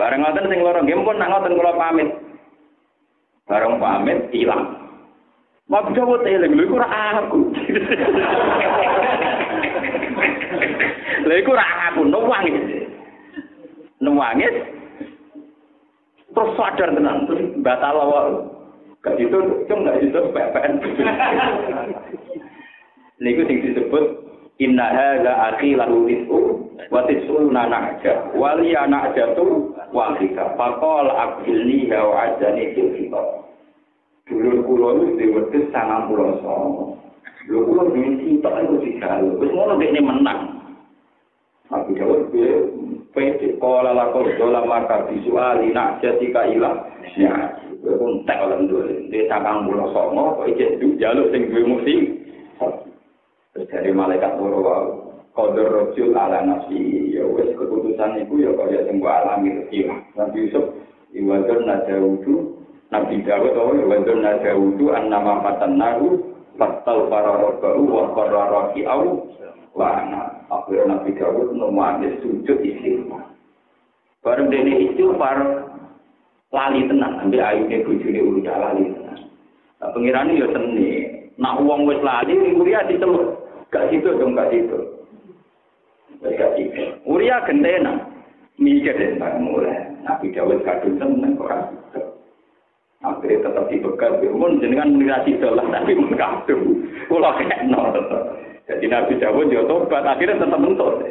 Bareng ngoten sing loro nggih pun nak ngoten kula pamit. Bareng pamit ilang. Nabi Dawud eling lho iku ora aku. Lha iku ora aku nangis. Terus sadar tenan, terus batal awal. Gak itu, cuma gak itu PPN. Niku sing disebut inna hadza akhi lahu rizqu wa tisuna nahja wa li anajatu wahika faqal aqilni wa ajani fil kitab. Dulur kula iki wedhus 99. Lho kula dhewe tak iku digawe. Wis ngono dekne menang. Aku jawab pede kala lakon dola maka visuali nak jatika ilah ya pun tak oleh ndul di takang mulo songo kok ijek jaluk sing duwe mesti dari malaikat loro qadar rajul ala nafsi ya wis keputusan iku ya kaya sing alami rezeki Nabi Yusuf iwadun najaudu Nabi Dawud iwadun najaudu annama fatannahu fatal para rabbahu wa qarrara fi'au wana akhirnya Nabi Dawud nomane sujud istighfar. Bareng dene istighfar lali tenan ambek ayune bojone udah lali tenan. Nah pengirane ya seni. Nak wong wis lali Uria diceluk. Gak situ dong gak situ. Gak situ. Uria gentena. Mikir tentang mulai. Nabi Dawud kadung seneng ora. Akhirnya tetap dibegal. Mun jenengan menirasi dolah tapi mun kadung. Kula kena. Jadi Nabi Dawud yo tobat akhirnya tetap mentut.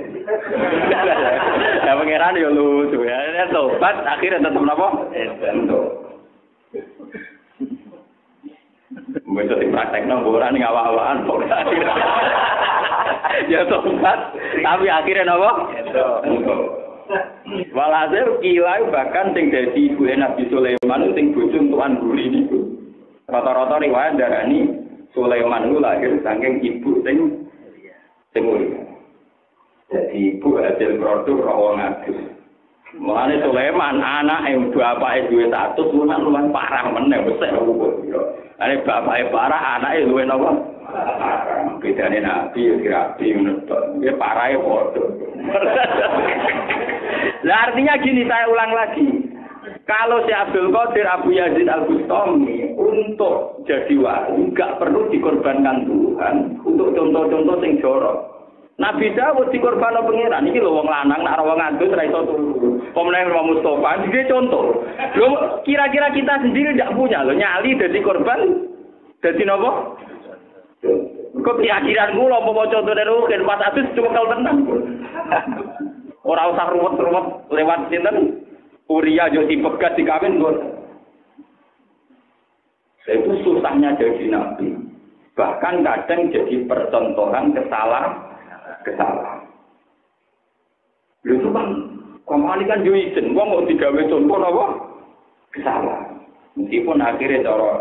Ya pangeran yo lucu ya tobat akhirnya tetap napa? Mentut. Mbok sing praktekno ora ning awak-awakan kok. Ya tobat tapi akhirnya napa? Mentut. Walhasil kilai bahkan sing dadi ibu Nabi Sulaiman sing bojo tuan guri niku. Rata-rata riwayat darani Sulaiman itu lahir saking ibu sing mulia. Jadi ibu hasil produk rawang adus. Mulane Sulaiman anak yang bapake duwe status lumayan parah meneh besar hukum. Ane bapake parah anake luwe napa? Parah. Bedane nabi rapi menurut. Dia parahe padha. Lah artinya gini saya ulang lagi. Kalau si Abdul Qadir Abu Yazid Al-Bustami untuk jadi wali enggak perlu dikorbankan Tuhan untuk contoh-contoh sing jorok. Nabi Dawud dikorbankan pangeran iki lho wong lanang nek wong adus ra iso turu. Pemenang Imam Mustofa iki contoh. Lho kira-kira kita sendiri ndak punya lho nyali dadi korban dadi napa? Kok keyakinan kula apa contone rugen pas adus cuma kal tenan. Ora usah ruwet-ruwet lewat sinten Uria yo dipegat dikawin kok. Itu susahnya jadi nabi. Bahkan kadang jadi percontohan kesalahan. Lha itu kan komali kan yo ijen wong kok digawe contoh napa? Kesalahan. Meskipun akhirnya cara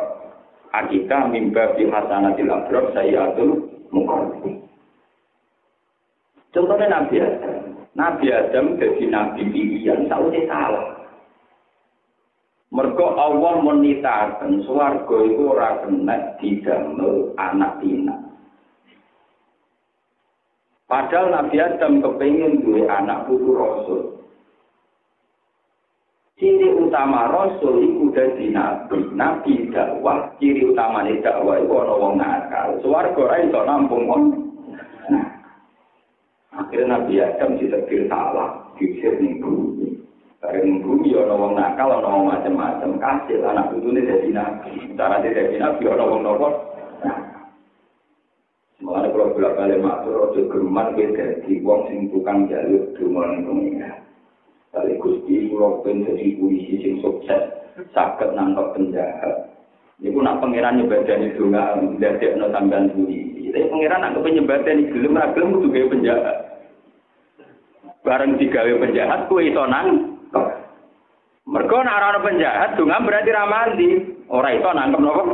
akikah mimba fi hasanatil abrar sayyatul muqarrabin. Contohnya Nabi Adam. Nabi Adam jadi nabi pilihan sausé salah. Mergo Allah menitaken swarga iku ora kena didamel anak pinak. Padahal Nabi Adam kepengin duwe anak putu rasul. Ciri utama rasul iku dadi nabi. Nabi dakwah, ciri utamane dakwah iku ana wong nakal. Swarga ora iso nampung wong. Akhirnya Nabi Adam ditegir salah, diusir ning bumi. Bareng bumi ana wong nakal, ana wong macam-macam. Kasil anak putune dadi nabi. Cara dadi nabi ana wong napa? Mulane kula bolak-balik matur aja geman kowe dadi wong sing tukang jaluk donga ning pengira. Kali Gusti kula ben dadi polisi sing sukses, saged nangkep penjahat. Niku nak pangeran nyebadani donga ndadekno sampean polisi. Tapi pangeran nak penyebadani gelem ra gelem kudu gawe penjahat. Bareng digawe penjahat kuwi iso nang mergo nek ana penjahat donga berarti ra mandi, ora iso nangkep napa?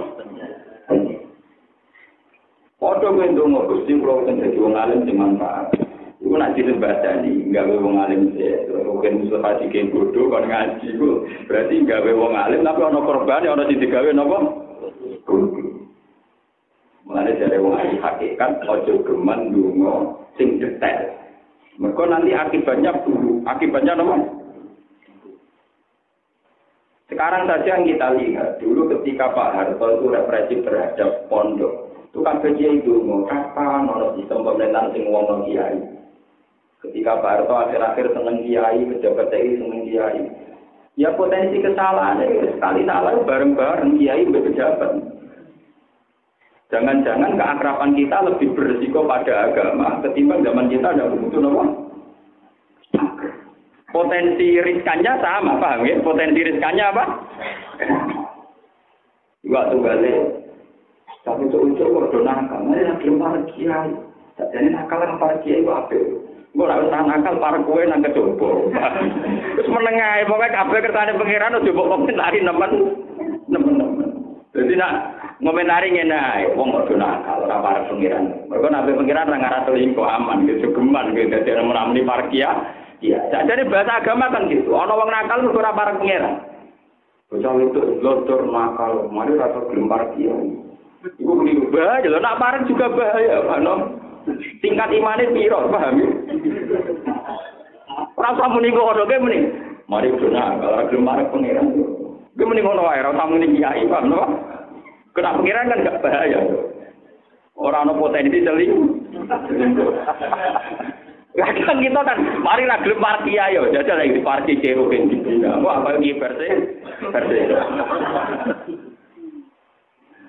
Padha ndonga Gusti kula ten dadi wong alim sing manfaat. Iku nek disebadani gawe wong alim mungkin Mustafa dike bodho kon ngaji ku berarti gawe wong alim tapi ana korban ana sing digawe napa? Mulane jare wong alim hakikat aja geman ndonga sing detail. Mergo nanti akibatnya buruk. Akibatnya apa? Sekarang saja yang kita lihat, dulu ketika Pak Harto itu represif terhadap pondok, itu kan kiai itu mau kapan ono sistem pemerintahan sing wong kiai. Ketika Pak Harto akhir-akhir seneng kiai, pejabat TNI seneng kiai. Ya potensi kesalahan sekali salah bareng-bareng kiai berpejabat. Jangan-jangan keakraban kita lebih berisiko pada agama ketimbang zaman kita ada begitu nopo. Potensi riskannya sama, paham ya? Potensi riskannya apa? Juga balik. Tapi untuk waktu nakal, mana belum para kiai. Jadi nakal kan para kiai itu apa? Gue harus nakal para kue nang kecoba. Terus menengai, pokoknya kabeh kertane pengiran udah coba komentari nemen. Jadi nak ngomentari ngene ae, wong kudu nakal ora para pengiran. Mergo nek pengiran ora ngarah selingkuh aman gitu, geman gitu dadi menamuni parkia. Iya, jadi bahasa agama kan gitu. Ana wong nakal mergo ora para pengiran. Bocah itu lotor nakal, mari ora gelem parkia. Iku keliru bahaya, lho nak parek juga bahaya, Pak. Tingkat imane piro, paham ya? Ora usah muni kok oke muni. Mari dona kalau gelem marek pangeran. Ki muni ngono wae, ora usah muni kiai, paham to? Kena pangeran kan gak bahaya. Ora ana potensi seling. Lah kan kita kan mari ra gelem marek kiai yo, jajal lagi parki cero ben gitu. Wah, apa iki versi?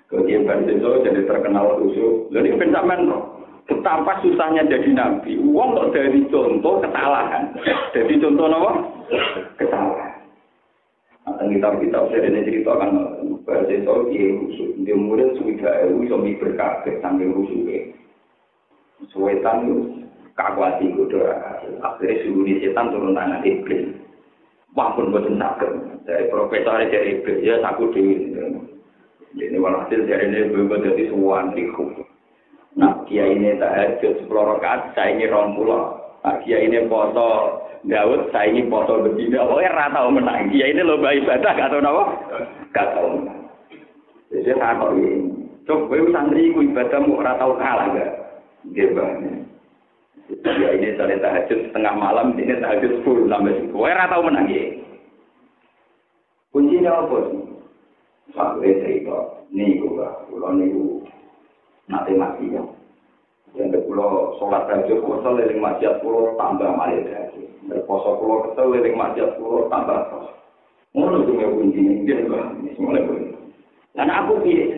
Kemudian Barceso jadi terkenal khusyuk. Jadi pencaman betapa susahnya jadi nabi. Uang kok dari contoh kesalahan. Jadi contoh apa? Kesalahan. Nah, kitab-kitab saya ini ceritakan Barceso dia khusyuk. Dia murid sudah suami berkabeh sambil khusyuk. Suwetan kakwati kuda. Akhirnya suruh setan turun tangan iblis. Walaupun betul sakit. Dari profesor dari iblis ya takut dewi. Ini walhasil dari ini berubah jadi sebuah triku. Nah, kiai ini tahajud 10 rakaat, saya ini 20. Nah, kiai ini foto Daud, saya ini foto betina. Pokoknya rata tahu menang. Kiai ini lomba ibadah, gak tahu apa? Gak tahu menang. Jadi saya tahu ini. Coba santri ku ibadahmu rata tahu kalah gak? Dia banyak. Kiai ini saya tahajud setengah malam, ini tahajud 10 sampai 10. Pokoknya rata tahu menang ya. Kuncinya apa sih? Sampai cerita, nih pulau niku nanti mati ya. Yang pulau sholat tahajud pulau leling maksiat pulau tambah malah lagi. Berposo pulau kesel leling maksiat pulau tambah terus. Ngono tuh yang kuncinya dia juga mulai begini. Dan aku pilih,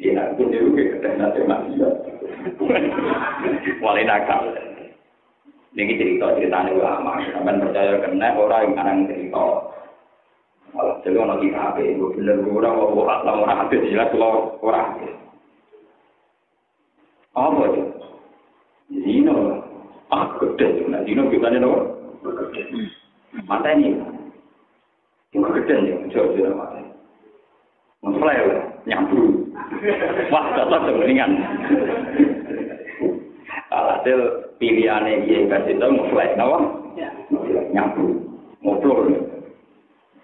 dia nak pilih juga kita nanti maksiat. Mulai nakal. Ini cerita-ceritanya ulama. Sampai percaya kena orang yang kadang cerita. Malah jadi orang kita apa itu benar orang hati jelas kalau orang apa itu zino gede juga zino kita ni loh mata ini cuma gede je jauh mata memflare nyambung wah tetap dengan alhasil pilihannya dia kasih tahu memflare nawa nyambung ngobrol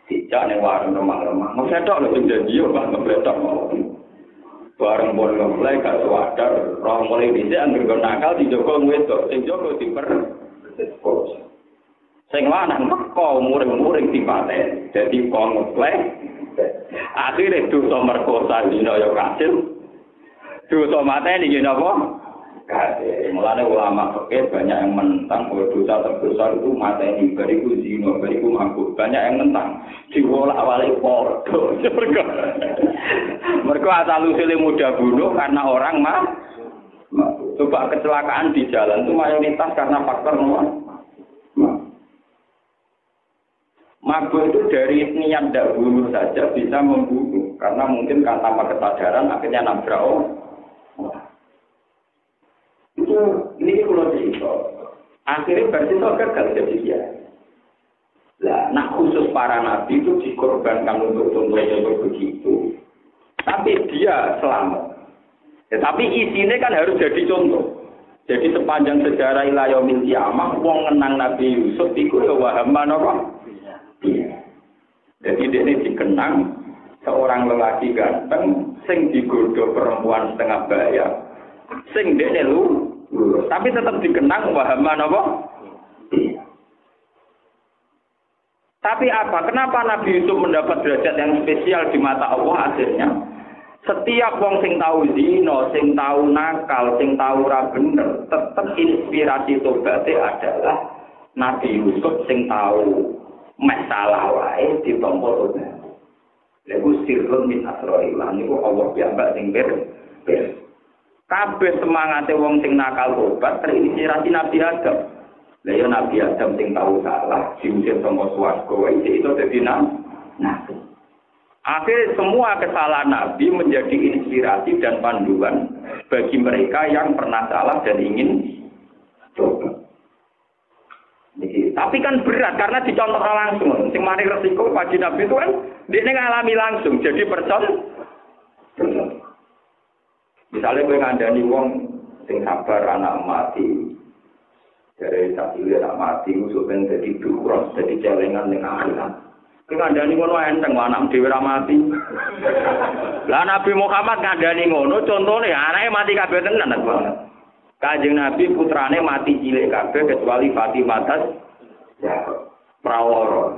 tidak nih warung remang-remang. Maksudnya tak lebih jadi yo bang ngebletok mau. Bareng boleh mulai gak sadar. Orang mulai bisa anggur nakal di Joko ngwedok. Sing Joko diper. Sing lanang kau muring-muring di paten. Jadi kau ngeplay. Akhirnya dosa merkosa dino yo kasil. Dosa mateni gini apa? Mulanya ulama fikih banyak yang menentang bahwa dosa terbesar itu mateni, bariku zina, bariku mabuk. Banyak yang menentang. Diwolak awali podo. Mereka asal usulnya mudah bunuh karena orang coba kecelakaan di jalan itu mayoritas karena faktor mabuk itu dari niat tidak bunuh saja bisa membunuh karena mungkin tanpa kesadaran akhirnya nabrak orang. Ini kalau cerita, akhirnya Barceso gagal jadi dia. Lah, nah khusus para nabi itu dikorbankan untuk contoh-contoh begitu. Tapi dia selamat. Ya, tapi isinya kan harus jadi contoh. Jadi sepanjang sejarah ila yaumil qiyamah, wong ngenang Nabi Yusuf iku ya wahaman apa? Iya. Jadi ini dikenang seorang lelaki ganteng sing digodho perempuan setengah bayar. Sing dene tapi tetap dikenang wahaman apa? Tapi apa? Kenapa Nabi Yusuf mendapat derajat yang spesial di mata Allah akhirnya? Setiap wong sing tahu zina, sing tahu nakal, sing tahu ora bener, tetep inspirasi tobaté adalah Nabi Yusuf sing tahu masalah wae ditampa tobat. Lagu sirrun min asroillah niku Allah piyambak sing ber. Kabeh semangate wong sing nakal tobat terinspirasi Nabi Adam. Lah ya Nabi Adam sing tahu salah, diusir saka swarga wae itu dadi nabi. Akhirnya semua kesalahan Nabi menjadi inspirasi dan panduan bagi mereka yang pernah salah dan ingin coba. Tapi kan berat karena dicontoh langsung. Sing mari resiko bagi Nabi itu kan dia ngalami langsung jadi person. Misalnya kowe ngandani wong sing sabar anak mati. Dari sapi anak mati usul ben dadi dukur, dadi celengan ning akhirat. Kowe ngandani ngono enteng anak dhewe ra mati. Lah Nabi Muhammad ngandani ngono contone anake mati kabeh tenan banget. Kanjeng Nabi putrane mati cilik kabeh kecuali Fatimah ya prawara.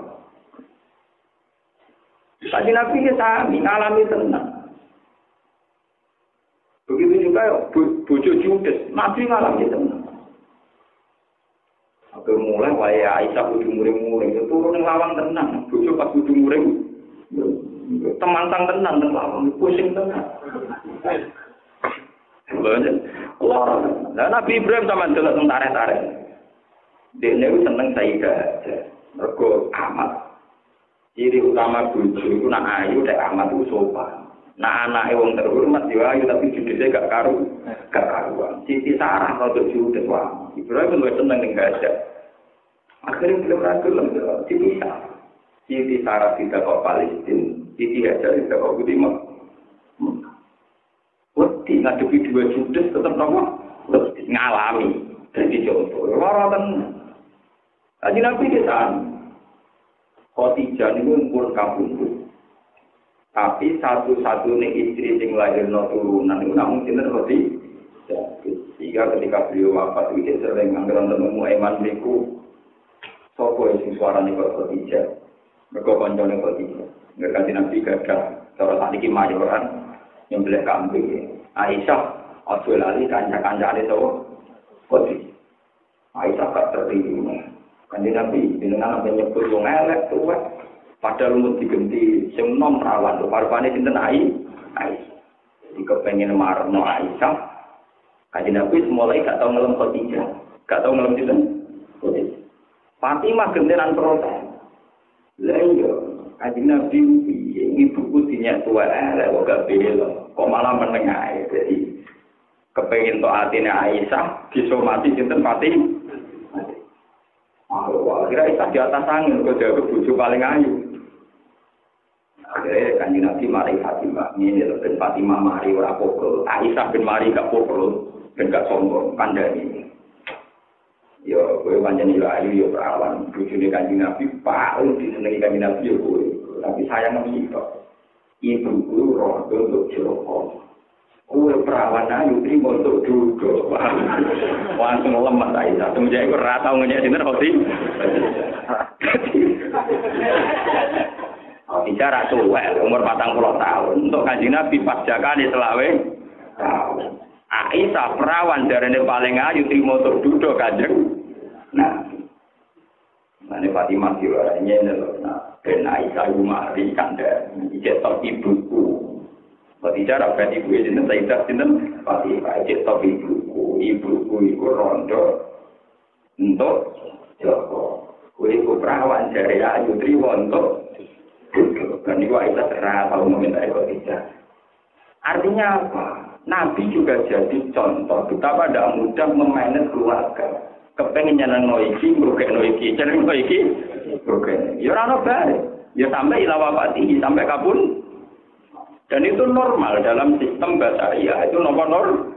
Kanjeng Nabi ki sami ngalami tenan. Begitu juga bojo Judes, Nabi ngalami tenan. Aku mulai wae Aisyah kudu muring-muring, turun ning lawang tenan, bojo pas kudu muring. Temantang tenan nang lawang, pusing tenan. Allah. Lah Nabi Ibrahim sama delok teng tarik-tarik. Dene seneng Sayyidah aja. Mergo amat. Ciri utama bojo iku nak ayu nek amat iku sopan. Nak anake wong terhormat yo ayu tapi judise gak karuan. Siti Sarah rada judes wae. Ibrahim luwih seneng ning gajah. Akhirnya belum ragil dipisah. Siti Sarah tidak kok Palestina. Siti Hajar tidak kok Timur. Wedi ngadepi dua judes tetap nopo ngalami jadi contoh waratan aja Nabi kita Khadijah itu umur kabundut tapi satu-satunya istri yang lahirno turunan itu namun sinten Khadijah sehingga ketika beliau wafat itu sering anggaran temu eman niku sapa sing suarane kok Khadijah mergo kancane Khadijah ngerti Nabi gadah cara sakniki mayoran yang boleh kambing Aisyah ojo lali kanca-kancane to kodi Aisyah gak terima kanjeng Nabi jenengan sampe nyebut wong elek tuwek padahal mun digenti sing nom rawan rupane sinten Aisyah jadi kepengin marno Aisyah kanjeng Nabi mulai gak tau ngelem Khadijah gak tau ngelem sinten Fatimah gentenan protes lha iya kanjeng Nabi ibuku dinyak tua elek kok gak bela kok malah menengah jadi kepengin tok atine Aisyah disomati sinten Fatimah. Akhirnya Aisyah di atas angin kok dhewe bojo paling ayu. Akhirnya kanjeng Nabi mari Fatimah ngene lho ben Fatimah mari ora pokol. Aisyah ben mari gak pokol ben gak sombong kandhani. Yo kowe pancen yo ayu yo perawan bojone kanjeng Nabi paling disenengi kanjeng Nabi yo kowe. Tapi sayang mesti kok. Ibu roh untuk jeruk. Kue perawan ayu terima untuk duduk. Langsung lemah Aisyah. Semenjak itu rata ngejek sinten Khoti. Bicara tuwek umur 40 tahun. Untuk kanjeng Nabi pas jakane selawe tahun. Aisyah perawan darane paling ayu terima untuk duduk kanjeng. Nah. Mane Fatimah diwarane lho. Ben Aisyah mari kandhani cetok ibuku. Bicara ben ibu jeneng Sayyidah sinten Fatimah cetok ibuku iku rondo untuk Joko. Kowe iku perawan jare ayu triwo untuk kan iku Aisyah ora tau meminta Khadijah. Artinya apa? Nabi juga jadi contoh betapa tidak mudah memanage keluarga. Kepengen nyenengno iki, ngrugekno iki, nyenengno iki, ngrugekno. Ya ora ono bae. Ya sampai ila wafati, sampai kabun. Dan itu normal dalam sistem basaria. Itu normal.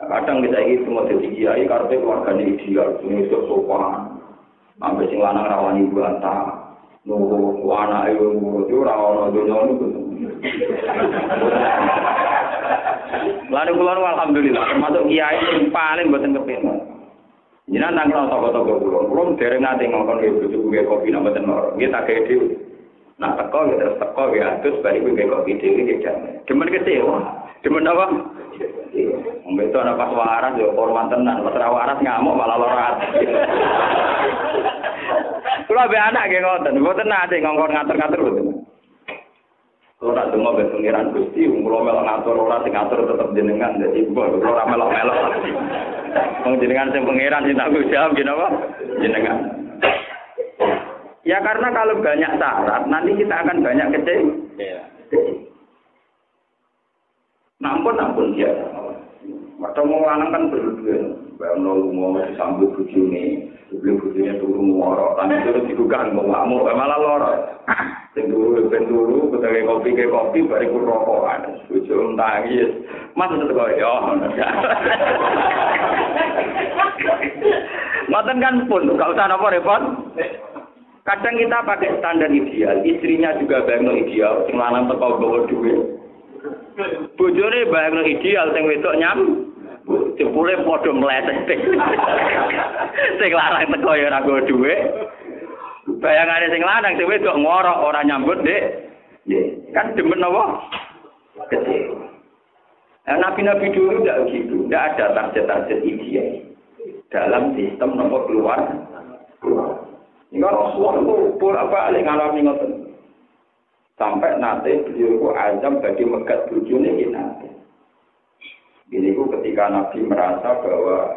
Kadang kita ini semua jadi kiai karena keluarganya ideal, ini sopan. Sampai sing lanang rawani bantah. Nuh, anak itu rawon dunia itu. Lalu keluar alhamdulillah termasuk kiai yang paling boten kepengin. Jinan nang toko-toko kula dereng nate ngongkon bojoku ge kopi nang mboten loro. Nggih tak gawe dhewe. Nah teko ya terus teko ya atus bariku ge kopi dhewe ge jane. Demen kecewa. Demen apa? Mbek ana pas waras ya hormat tenan, pas waras ngamuk malah lara ati. Kula be anak nggih ngoten, mboten nate ngongkon ngatur-ngatur mboten. Kalau nak dengar dari pengiran Gusti, kalau melok ngatur orang, sing ngatur tetap jenengan. Jadi kalau orang melok-melok, jenengan sing pengiran sing tanggung jawab, gimana pak? Jenengan. Ya karena kalau banyak syarat, nanti kita akan banyak kecewa. Nampun dia. Waktu mau lanang kan berdua. Bayang nol mau disambut bujune, beli bujune turun ngorok, tangi terus digugang mau ngamuk, malah lorot. Turu, ketika kopi, bariku rokokan. Bujum tangis, mas tetep yo. Ngoten kan pun, gak usah napa repot. Kadang kita pakai standar ideal, istrinya juga bayangno ideal, sing lanang teko bawa duit. Bojone bayangno ideal, sing wedok nyam. Jebule padha mleset. Sing larang teko ya ora nggo dhuwit. Bayangane sing lanang sing wedok ngorok ora nyambut, Dik. Nggih, kan demen apa? Kecil. Nabi-nabi dulu tidak begitu, tidak ada target-target ideal dalam sistem nomor keluar. Ini Rasulullah itu bolak-balik ngalami ngoten. Sampai nanti beliau itu azam bagi megat bujune nanti. Ini ketika Nabi merasa bahwa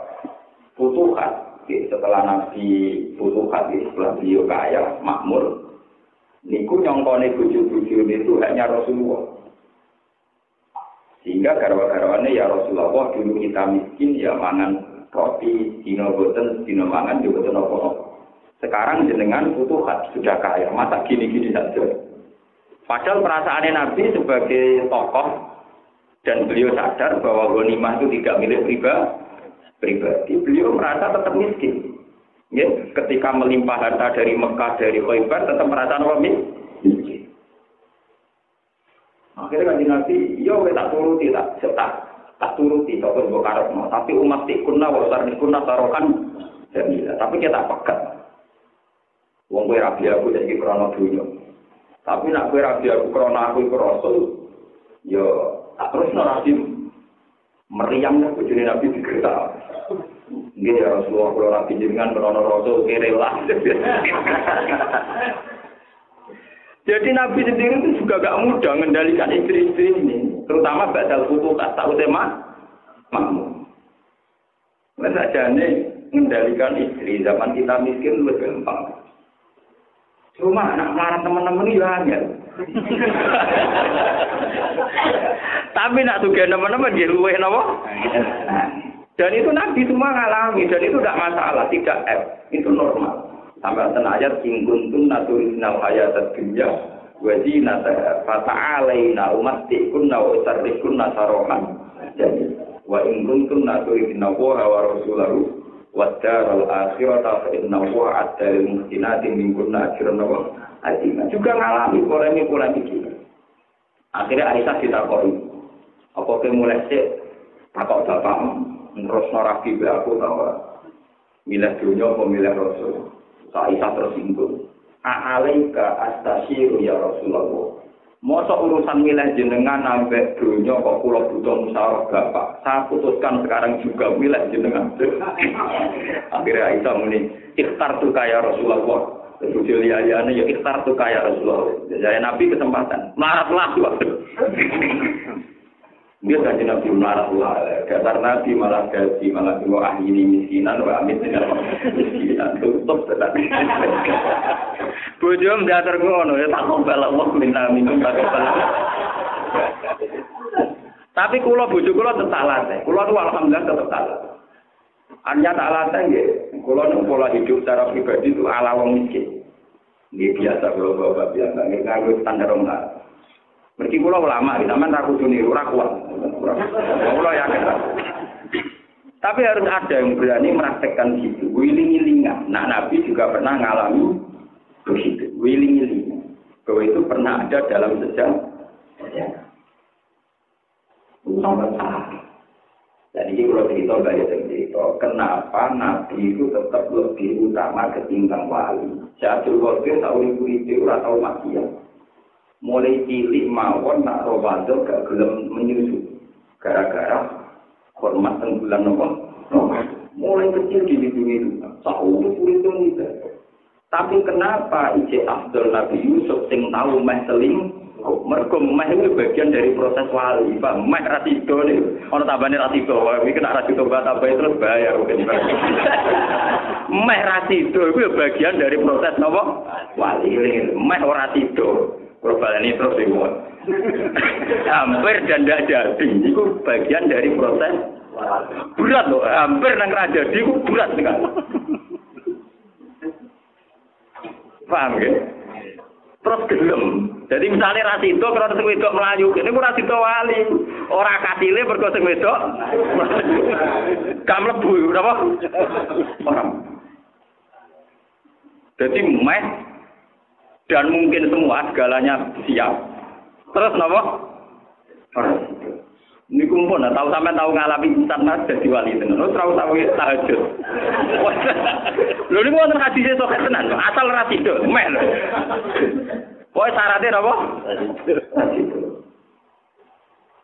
futuhat, setelah Nabi futuhat, setelah beliau kaya, makmur, niku nyongkone buju-buju itu hanya Rasulullah. Sehingga garwa-garwane ya Rasulullah, dulu kita miskin ya mangan roti, dino boten, dino mangan juga boten apa-apa. Sekarang jenengan futuhat, sudah kaya, masa gini-gini saja. Padahal perasaannya Nabi sebagai tokoh, dan beliau sadar bahwa ghanimah itu tidak milik pribadi. Beliau merasa tetap miskin. Ya, ketika melimpah harta dari Mekah, dari Khaibar, tetap merasa miskin. Akhirnya kan Nabi, yo tak turuti, tak turuti, tak buat karepno. Tapi umat tikunna, wasar tikunna tarokan, jamilah. Tapi kita pegat. Wong kowe rabi aku jadi krono dunya. Tapi nak kowe rabi aku krono aku iku rasul, yo tak terus Nabi meriamnya bujune Nabi digertak. Nggih ya Rasulullah kula Nabi jenengan merono rasul kerelah. Jadi Nabi sendiri itu juga gak mudah mengendalikan istri-istri ini, terutama badal futuhat tak utama makmum. Masa jane mengendalikan istri zaman kita miskin lebih gampang. Cuma anak marah teman-teman itu hanya. Tapi nak juga teman-teman dia luweh napa? Dan itu Nabi semua ngalami dan itu tidak masalah, tidak itu normal. Sampai ayat ingkuntum naturinal hayatad dunya wa zinataha fata'alaina umattikunna wa usarrikunna sarohan. Jadi wa ingkuntum naturinal wa rasulahu wadaral akhirata fa innahu a'adda lil muhsinati minkunna ajran azima. Juga ngalami polemik itu. Akhirnya Aisyah ditakoni, apa kowe mulai sik takok bapakmu terus rapi be aku tahu milih dunya apa milih rasul. Aisyah tersinggung. A'alaika astasyiru ya Rasulullah. Mosok urusan milih jenengan ambek dunya kok kula butuh musyawarah bapak. Saya putuskan sekarang juga milih jenengan. Akhirnya Aisyah muni, "Ikhtartu ya Rasulullah." Bujul liane ya ikhtartu ya Rasulullah. Jadi Nabi kesempatan. Marahlah waktu. Dia kaji Nabi marahlah. Dasar Nabi malah gaji malah dua ahli miskinan wa amit dengan miskinan tutup tetapi. Bujum diatur ngono ya tak kembal Allah minum tak kembal. Tapi kula bojo kula tetep salah. Kula tuh alhamdulillah tetep salah. Anya tak latih nggih. Kula nek pola hidup secara pribadi itu ala wong miskin. Nggih biasa kula bapak biasa nganggo standar omah. Mergi kula ulama, sampean ra kudu niru ra kuat. Kula yakin. Tapi harus ada yang berani mempraktekkan gitu, wiling-wilingan. Nah, Nabi juga pernah ngalami begitu, wiling-wilingan. Bahwa itu pernah ada dalam sejarah. Sampai salah. Dan ini kalau cerita banyak cerita, kenapa Nabi itu tetap lebih utama ketimbang wali. Syaikhul Qadir tahu ibu itu tahu maksiat. Mulai cilik mawon nak Ramadan gak gelem menyusu. Gara-gara hormat bulan Ramadan. Mulai kecil dilindungi tahu itu. Tapi kenapa Ije Abdul Nabi Yusuf sing tahu meh selingkuh? Mergo meh itu bagian dari proses wali, Pak. Meh rasido nih, ono tambane rasido. Iki nek rasido tambah terus bahaya mungkin. Meh rasido itu bagian dari proses napa? Wali. Meh ora rasido. Perubahan terus iki. Hampir dan tidak jadi. Itu bagian dari proses berat loh. Hampir nang ra jadi itu berat kan. Paham ya? Terus gelem. Jadi misalnya rasido kalau sing wedok melayu, ini ku rasido wali. Ora katile mergo sing wedok. Gak mlebu napa? Orang. Jadi meh dan mungkin semua segalanya siap. Terus napa? Rasido. Ini kumpul, tahu sampai tahu ngalami insan mas jadi wali tenan. Terus tahu tahajud. Lho niku wonten hadise sok tenan, asal rasido, meh. Pokoke syaratnya apa? Rasido.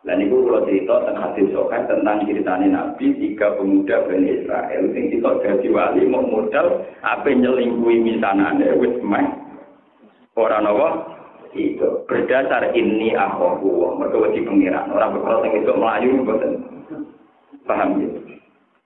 Lah niku kula cerita tentang hadis sok tentang ceritane Nabi 3 pemuda Bani Israel sing sitok dadi wali mau modal ape nyelingkuhi misanane wis meh. Ora napa? Itu berdasar ini akhofu mereka wajib pengiran orang berkata yang itu melayu betul paham ya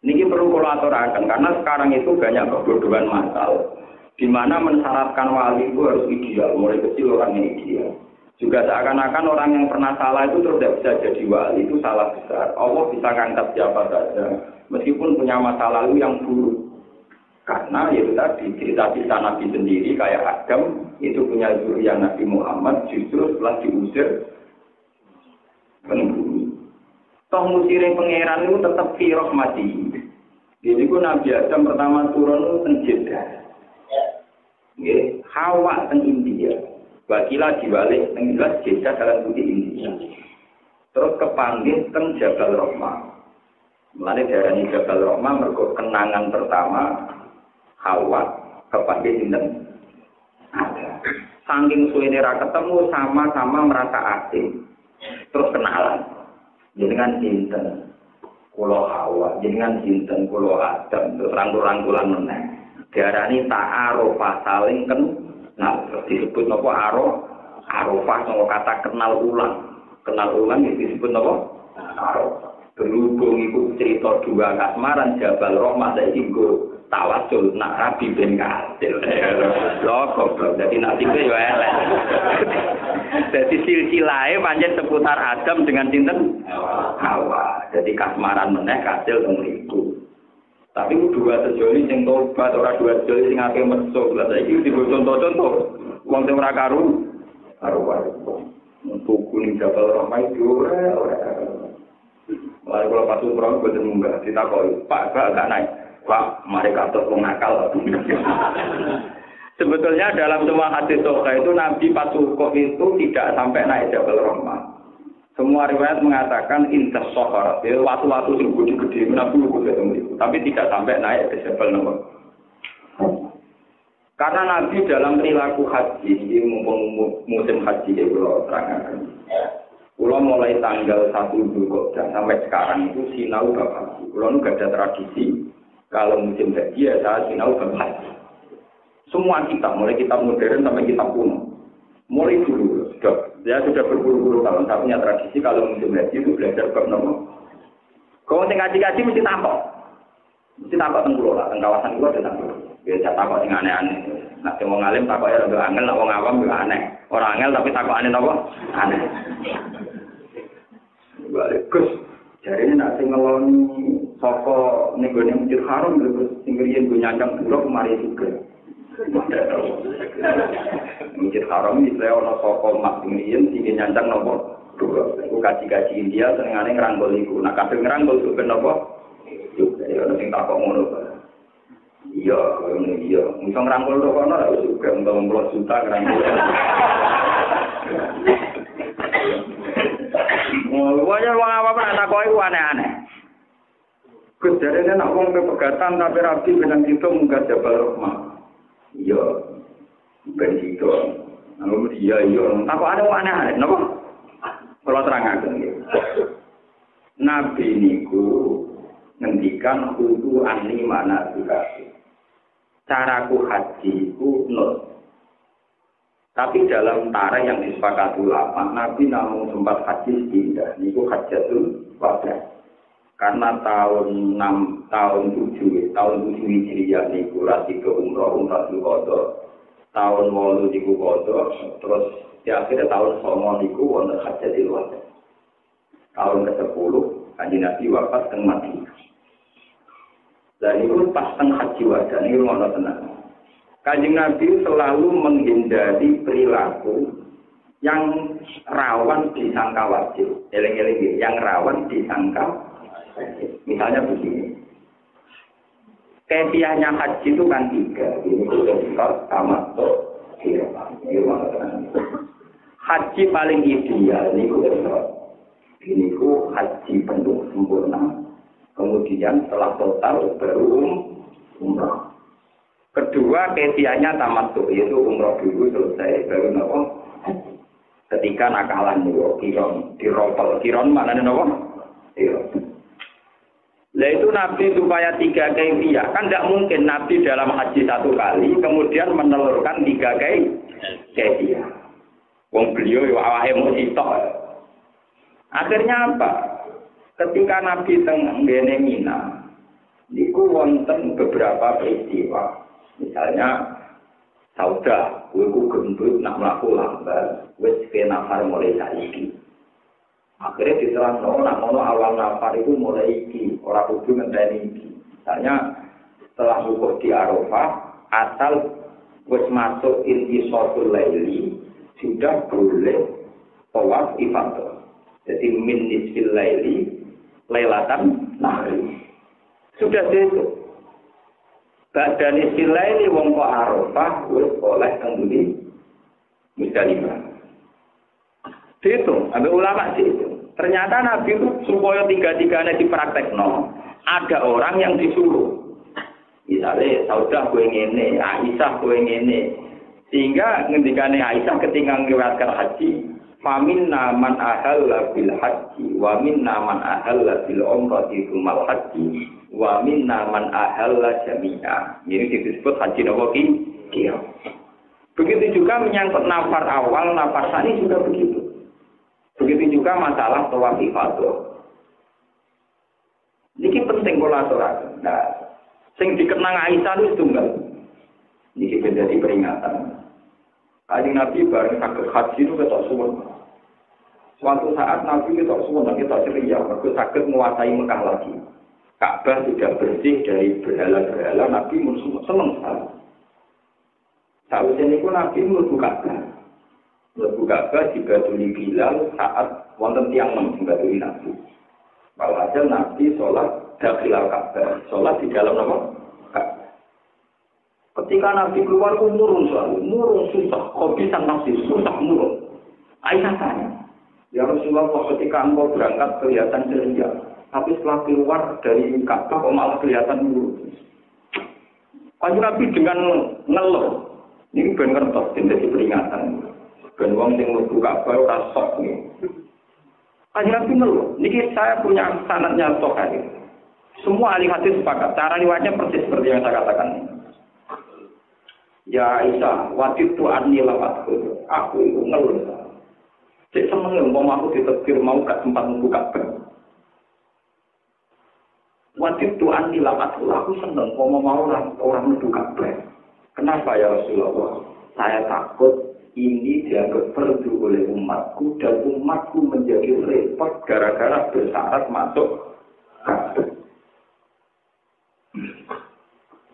ini perlu kolaborasikan karena sekarang itu banyak kebodohan masal di mana mensyaratkan wali itu harus ideal mulai kecil orangnya ideal juga seakan-akan orang yang pernah salah itu terus tidak bisa jadi wali itu salah besar Allah bisa angkat siapa saja meskipun punya masa lalu yang buruk karena itu tadi cerita Nabi sendiri kayak Adam itu punya zuriat Nabi Muhammad justru setelah diusir penghuni. Toh musirin pangeran itu tetap fi rahmati. Jadi ku Nabi Adam pertama turun teng Jeddah. Nggih, Hawa teng India. Wakila dibalik teng Jeddah dalam putih India. Terus kepanggil teng Jabal Rahmah. Mulane diarani Jabal Rahmah mergo kenangan pertama Hawa kepanggil sinten? Ada. Saking suwene ra ketemu sama-sama merasa asing. Terus kenalan. Jenengan sinten? Kula Hawa, jenengan sinten? Kula Adam. Terus rangkul-rangkulan meneh. Diarani ta'arufa saling kenal. Terus disebut napa arufah saka kata kenal ulang. Kenal ulang disebut napa? Arufah. Berhubung iku cerita dua kasmaran Jabal Rahmah saiki nggo tawasul nak Rabi bin Kasil. Lho goblok dadi nasibe yo elek. Dadi silsilahe pancen seputar Adam dengan sinten? Hawa. Dadi kasmaran meneh Kasil teng mriku. Tapi dua sejoli sing tobat ora dua sejoli sing akeh mesuk. Lah saiki digo contoh-contoh wong sing ora karu-karuan. Tuku ning Jabal Rahmah itu ora. Lalu kalau pas umroh gue munggah ditakoki, Pak gak naik. Pak, mereka terus mengakal. Sebetulnya dalam semua hadis sahih itu Nabi Pasukof itu tidak sampai naik Jabal Rahmah. Semua riwayat mengatakan intas sohar, waktu-waktu yang gede-gede Nabi itu, tapi tidak sampai naik ke Jabal Rahmah. Karena Nabi dalam perilaku haji, ini musim haji itu terangkan. Kulo mulai tanggal 1 Dzulhijjah sampai sekarang itu sinau bab haji. Kulo nggak ada tradisi kalau musim haji ya saya sinau bab haji. Semua kitab, mulai kitab modern sampai kitab kuno, mulai dulu sudah berpuluh-puluh tahun. Saya punya tradisi kalau musim haji itu belajar bab nomor. Kalau tinggal ngaji mesti takok teng kulo lah, teng kawasan kulo ada takok. Biasa takok sing aneh-aneh. Nah, sing wong alim takoke rada angel, nek wong awam yo aneh. Ora angel tapi takokane napa? Aneh. Balik Gus, jadi ini nak ngeloni soko negone Masjid Haram terus singkirian gue nyacang bulog kemari juga. Masjid Haram istilah ono soko mak singkirian singkir nyacang nopo bulog. Aku kaji India senengane ngeranggol iku. Nak kabeh ngeranggol juga nopo. Juga ya ono sing takok ngono. Iya, bisa ngeranggol to kono lha juga untuk 10 juta ngeranggol. Wajah wong apa nak takoki ku aneh-aneh. Kejarene nak wong pegatan tapi rapi benang itu munggah Jabal Rahmah. Iya. Ben itu. Anu iya. Apa ada mana? Napa? Kalau terangaken nggih. Nabi niku ngendikan kudu ani mana dikasih. Caraku haji ku nol. Tapi dalam tarikh yang disepakati ulama, Nabi namun sempat haji tidak. Niku hajatul wada. Karena tahun 7 Hijriah niku rasi ke umrah Dzulqa'dah. Tahun 8 niku qada, terus di akhir tahun 9 niku wonten hajatul wada. Tahun ke-10 Kanjeng Nabi wafat teng Madinah. Dan itu pas teng haji wada niku ngono tenan. Kanjeng Nabi selalu menghindari perilaku yang rawan disangka wajib. Eling-eling yang rawan disangka wajib. Misalnya begini. Kefiahnya haji itu kan 3. Ini sudah tamattu. Haji paling ideal ini haji penuh sempurna. Kemudian setelah total baru umrah. Kedua, kefiahnya tamattu, yaitu umroh dulu selesai, baru nopo. Ketika nakalan niku kiron, diropel. Kiron maknane nopo? Kiron. Lah itu Nabi supaya 3 kefiah, kan tidak mungkin Nabi dalam haji 1 kali kemudian menelurkan 3 kefiah. Wong beliau yo awake mung sitok. Akhirnya apa? Ketika Nabi teng ngene Mina, niku wonten beberapa peristiwa. Misalnya sauda, kuwi gendut nak mlaku lambat, wis kena nafar mulai saiki. Akhirnya diterangno nak ngono awal nafar itu mulai iki, ora kudu ngenteni iki. Misalnya setelah wukuf di Arafah, asal wis masuk intisoful laili, sudah boleh tawaf ifadah. Jadi min nisfil laili lailatan nahri. Sudah itu. Badan istilah ini wong kok Arafah wis oleh kembali Musdalifah. Itu, ambil ulama sih itu. Ternyata Nabi itu supaya 3-3-nya dipraktekno, ada orang yang disuruh. Misalnya Saudah kowe ngene, Aisyah kowe ngene. Sehingga ngendikane Aisyah ketika ngriwayatkan haji, faminna man ahalla bil haji wa minna man ahalla bil umrati tsummal haji. Wa minna man ahalla jami'a. Ini disebut haji nawa qiyam. Begitu juga menyangkut nafar awal, nafar tsani juga begitu. Begitu juga masalah tawaf ifadah. Niki penting kula aturaken. Nah, sing dikenang Aisyah itu tunggal. Niki menjadi peringatan. Kanjeng Nabi bareng saged haji itu ketok suwun. Suatu saat Nabi ketok suwun, kita ceria, mergo saged menguasai Mekah lagi. Ka'bah sudah bersih dari berhala-berhala, Nabi senang sekali. Saat ini pun Nabi mlebu Ka'bah. Mlebu Ka'bah dibaduli Bilal saat wonten tiyang dibaduli Nabi. Walhasil Nabi sholat dakhilal Ka'bah, sholat di dalam apa? Ka'bah. Ketika Nabi keluar murung susah, kopi sang nafsi susah murung. Aisyah tanya, ya Rasulullah ketika engkau berangkat kelihatan ceria. Tapi setelah keluar dari Ka'bah kok malah kelihatan buruk. Kanjeng Nabi dengan ngeluh. Ini ben ngertos jadi peringatan. Ben wong sing mlebu Ka'bah ora sok iki. Kanjeng Nabi ngeluh. Niki saya punya sanadnya Sahih. Semua ahli hadis sepakat. Cara riwayatnya persis seperti yang saya katakan. Ya Aisyah, wajib tu anni lawatku. Aku itu ngeluh. Cek seneng umpama aku ditegur mau gak sempat mlebu Ka'bah. Wajib Tuhan nilamat aku senang mau orang mlebu Ka'bah. Kenapa ya Rasulullah? Saya takut ini dianggap perdu oleh umatku dan umatku menjadi repot gara-gara bersyarat masuk Ka'bah.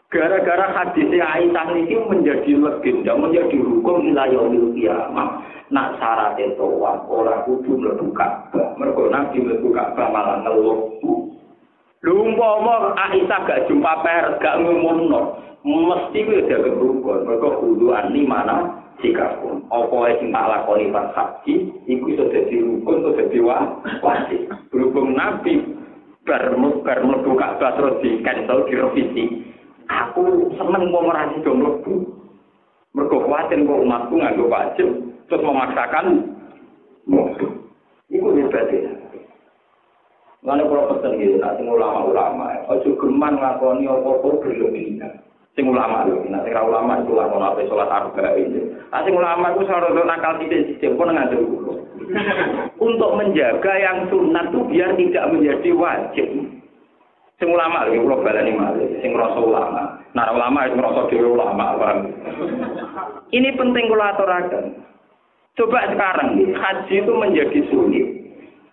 Gara-gara hadisnya Aisyah ini menjadi legenda, menjadi hukum wilayah kiamat. Nak syarat itu orang kudu mlebu Ka'bah. Mergo Nabi mlebu Ka'bah malah ngeluh. Umpama Aisyah gak jumpa pers, gak ngumumno, mesti kuwi dianggap rukun. Mergo kudu ani mana sikapun. Apa sing tak lakoni pas haji, iku iso dadi rukun, iso dadi wajib. Berhubung Nabi bar mlebu Ka'bah terus di cancel direvisi. Aku seneng mau merasi do mlebu. Mergo kuwatir kok umatku nganggo wajib terus memaksakan mlebu. Iku hebatnya. Mana kalau pesen gitu, nak sing ulama-ulama, ojo geman ngakoni apa-apa berlebihan. Sing ulama lho, nak sing ulama itu lakon apa salat arba'in. Sing ulama itu sarana nakal sithik-sithik pun ngandel. Untuk menjaga yang sunat itu biar tidak menjadi wajib. Sing ulama lho, kula balani malih, sing rasa ulama. Nah, ulama itu ngrasa dhewe ulama, paham. Ini penting kula aturaken. Coba sekarang haji itu menjadi sulit.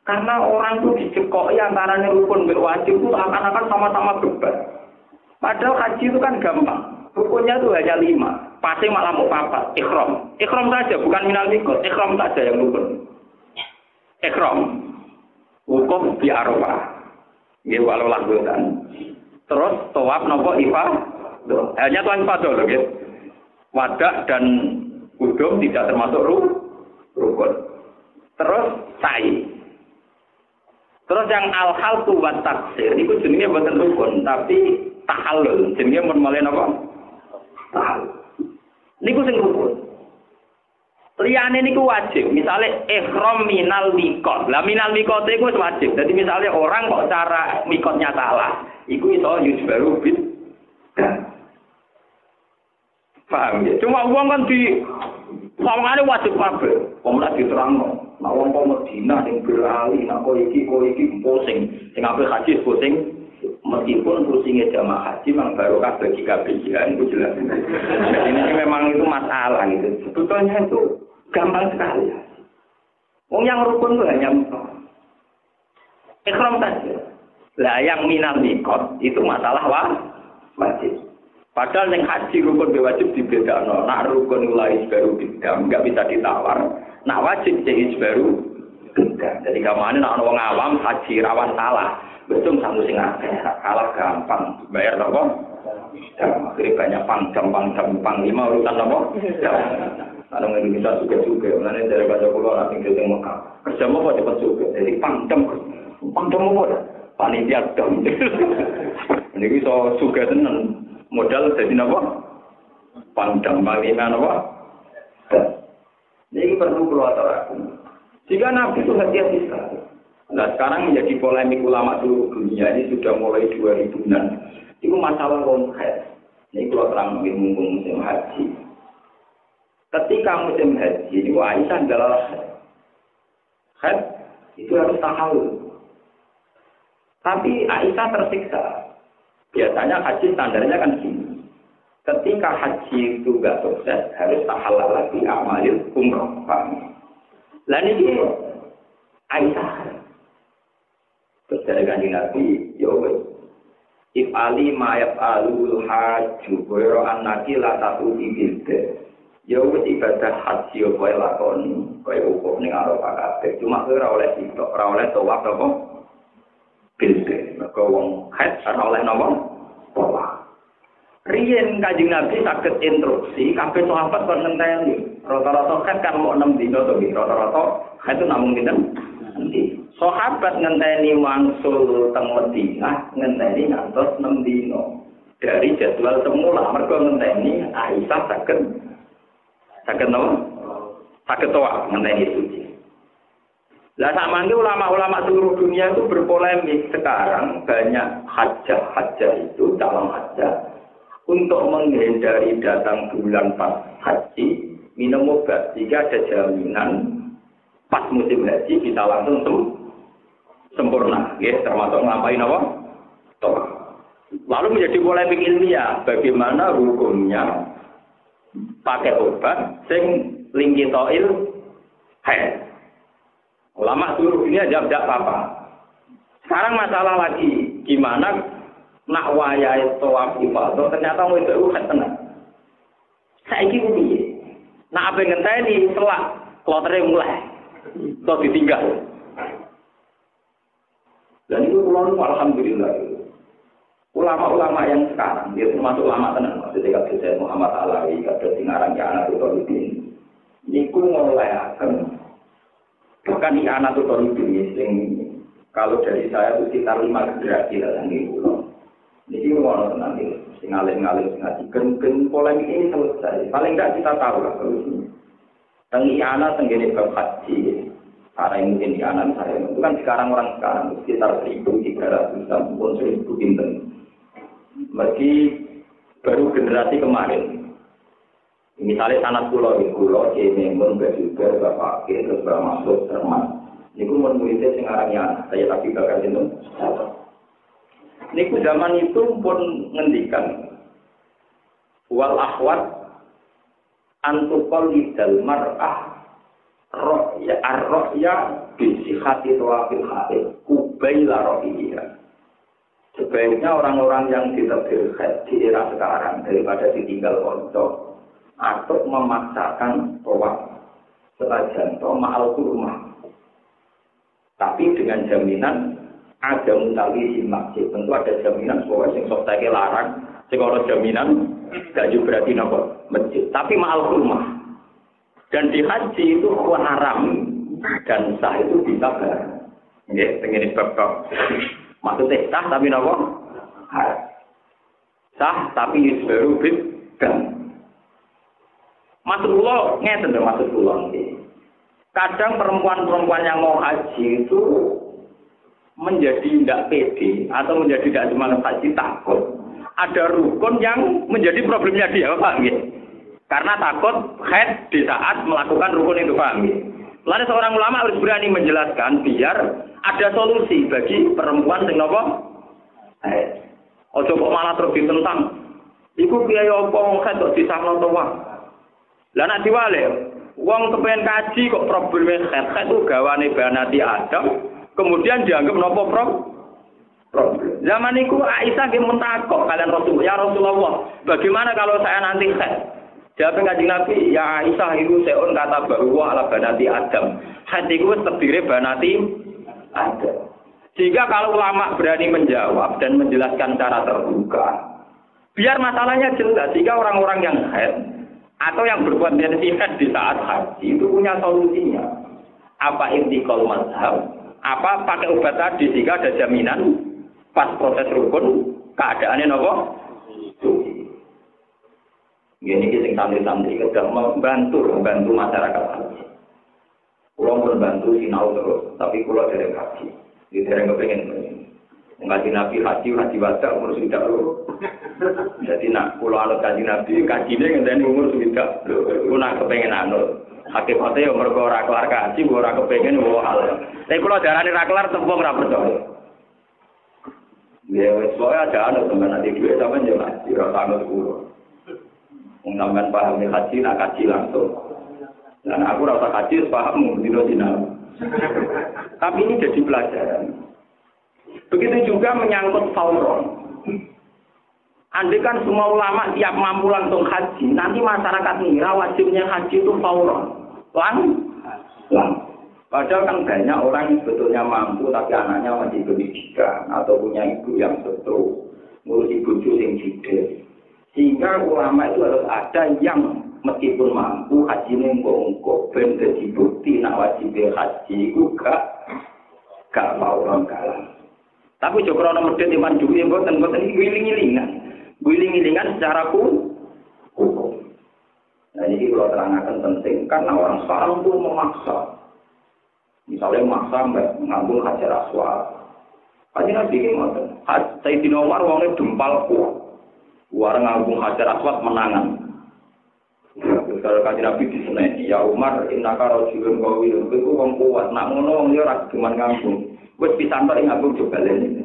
Karena orang itu dicekoki antaranya rukun dan wajib itu akan-akan sama-sama beban. Padahal haji itu kan gampang. Rukunnya itu hanya 5. Pasti malah mau 4. Ikhram. Ikhram saja, bukan minal mikot. Ikhram saja yang rukun. Ikhram. Wukuf di Arafah. Ini walau langgutan. Terus tawaf nopo ifadah. Hanya tuan ifadah loh, gitu. Wadah dan kudum tidak termasuk rukun. Terus sa'i. Terus yang al-hal tu wa taksir itu jenenge boten rukun, tapi tahallul. Jenenge mun mulai napa? Tahallul. Niku sing rukun. Liyane niku wajib. Misale ihram minal miqat. Lah minal miqat iku wis wajib. Dadi misale orang kok cara miqatnya salah, iku iso yujbaru bid. Paham ya? Cuma wong kan di sawangane wajib kabeh. Wong ora diterangno. Nek wong kok Madinah sing berali, nek kok iki pusing. Sing ape haji pusing. Meskipun pusingnya jamaah haji memang barokah bagi KPJN itu jelas. Jadi ini memang itu masalah gitu. Sebetulnya itu gampang sekali. Wong yang rukun itu hanya ikhram saja. Lah yang minal miqat itu masalah wajib. Padahal yang haji rukun wajib dibedakno. Nak rukun mulai baru bidam enggak bisa ditawar. Nak wajib jadi baru bidam. Jadi kemana nak orang awam haji rawan salah. Betul satu sing akeh kalah gampang bayar apa? Akhirnya banyak panglima urusan apa? Kalau nggak bisa juga, mana dari baca pulau nanti kita Mekah. Kerja mau cepat juga, jadi pangdam apa? Panitia dam. Ini bisa juga tenan modal jadi apa? Pangdam panglima apa? Ini perlu keluar aku. Jika Nabi itu hati-hati sekali. Nah sekarang menjadi polemik ulama seluruh dunia ini sudah mulai 2000-an. Itu masalah konkret. Ini kalau terang mumpung musim haji. Ketika musim haji, Aisyah adalah haid itu harus tahallul. Tapi Aisyah tersiksa. Biasanya haji standarnya kan gini. Ketika haji itu nggak sukses, harus tahallul lagi amalil umroh. Lalu ini Aisyah. Terus dari kanjeng Nabi, ya wes. If ali mayat alul haju, koyro anaki latatu ibilde. Ya wes ibadah haji yo koy lakoni, koy ukur ning Arafah kabeh. Cuma kowe ora oleh sitok, ora oleh tawaf apa? Bilde. Mergo wong haid ora oleh napa? Tawaf. Riyen kanjeng Nabi saged instruksi kabeh sahabat kon ngenteni. Rata-rata kan mau 6 dina to, rata-rata haid itu namung pinten? Nanti. Sahabat ngenteni wangsul teng Madinah, ngenteni ngantos 6 dino. Dari jadwal semula mergo ngenteni Aisyah saged napa? Saged tawaf ngenteni suci. Lah samangke ulama-ulama seluruh dunia itu berpolemik sekarang banyak hajjah itu calon hajjah untuk menghindari datang bulan pas haji minum obat jika ada jaminan pas musim haji bisa langsung sempurna, ya, termasuk ngapain apa? Tawaf. Lalu menjadi polemik ilmiah, bagaimana hukumnya pakai obat sing lingkitoil haid. Ulama seluruh dunia jawab tidak apa-apa. Sekarang masalah lagi, gimana nak wayahe tawaf ifadah ternyata mau itu haid tenan. Saiki piye? Nak ape ngenteni selak klotere mulai. Terus ditinggal. Dan itu ulama alhamdulillah. Ulama-ulama yang sekarang, dia termasuk ulama tenan, maksudnya Syekh Muhammad Alawi, kata singarang ya anak Utolibin. Niku mulai akan bahkan di anak Utolibin sing Kalau dari saya itu sekitar 5 generasi lah yang pulau. Ini mau nanti ngalir-ngalir ngaji. Gen polemik ini selesai. Paling tidak kita tahu lah kalau ini. Tengi anak tenggine bab haji. Karena ini mungkin anak saya itu kan sekarang orang sekarang sekitar 1.300 pun 1.000 pinten. Meski baru generasi kemarin. Misalnya sanad pulau ini pun juga bapak terus masuk termas. Ini pun muridnya sekarangnya saya tapi bakal itu. Ini zaman itu pun ngendikan wal akhwat antukol lidal mar'ah rohya ar-rohya bisihati tawafil hati kubaila rohiyah. Sebaiknya orang-orang yang diterbit di era sekarang daripada ditinggal konco atau memaksakan tawaf senajan to ma'al kurma. Tapi dengan jaminan ada mutawi si masjid. Tentu ada jaminan bahwa sing sok saiki larang, sing ora jaminan gak juga berarti napa masjid. Tapi ma'al kurma. Dan di haji itu haram dan sah itu bisa bareng. Nggih, tengene bab-bab. Maksudnya sah tapi napa? Haram. Sah tapi yusbaru bid'ah. Maksud kula ngeten lho maksud kula nggih. Kadang perempuan-perempuan yang mau haji itu menjadi tidak pede atau menjadi tidak semangat haji takut. Ada rukun yang menjadi problemnya dia, Pak nggih. Karena takut haid di saat melakukan rukun itu, Pak nggih. Lalu seorang ulama harus berani menjelaskan biar ada solusi bagi perempuan sing napa haid. Ojo kok malah terus ditentang. Iku piye apa wong haid kok disahno to wae. Lah nek diwale wong kepengen kaji kok probleme haid itu gawane banati Adam, kemudian dianggap nopo problem. Zaman itu Aisyah nggih mentakok kalian Rasul, ya Rasulullah, bagaimana kalau saya nanti haid? Jawab Kanjeng Nabi, ya Aisyah itu seun kata bahwa ala banati Adam. Haid itu terdiri banati Adam. Jika kalau ulama berani menjawab dan menjelaskan cara terbuka, biar masalahnya jelas. Jika orang-orang yang haid atau yang berbuat haid di saat haji itu punya solusinya. Apa intikal mazhab? Apa pakai obat tadi sehingga ada jaminan pas proses rukun keadaannya nopo? Ini sing santri-santri kedah membantu masyarakat haji. Kulo pun bantu sinau terus, tapi kulo dereng haji. Di dereng kepengin ngaji Nabi haji wadah umur sudah lho. Jadi nak kulo anut kaji Nabi, kajine ngenteni umur sudah lho. Kulo nak kepengin anut. Hakikate yo mergo ora kelar kaji, ora kepengin hal. Nek kulo darane ra kelar tembung ora percaya. Ya wis wae ada anut teman nanti duwe sampean yo ngaji ora anut kulo. Wong sampean paham haji nak kaji langsung. Dan aku rasa kaji paham dino-dino. Tapi ini jadi pelajaran. Begitu juga menyangkut fauron. Andai kan semua ulama tiap mampu langsung haji, nanti masyarakat ngira wajibnya haji itu fauron. Padahal kan banyak orang yang sebetulnya mampu tapi anaknya masih pendidikan atau punya ibu yang stroke, ngurus ibu yang judul. Sehingga ulama itu harus ada yang meskipun mampu haji mengko ben dadi bukti nak wajib haji iku gak fauron kalah. Tapi joko ana medhit iman duwe mboten iki wiling-wilingan secara hukum. Nah, ini kalau terangkan penting karena orang sekarang itu memaksa. Misalnya memaksa mengambil hajar aswad. Kaji Nabi ini ngoten. Sayyidina Umar wongnya dempal kuat. War ngambung hajar aswad menangan. Kalau kaji Nabi di sana, ya Umar innaka rajulun qawiyun. Iku wong kuat. Nak ngono wong liya ora cuma ngambung. Wis pisan tok ngambung coba lene.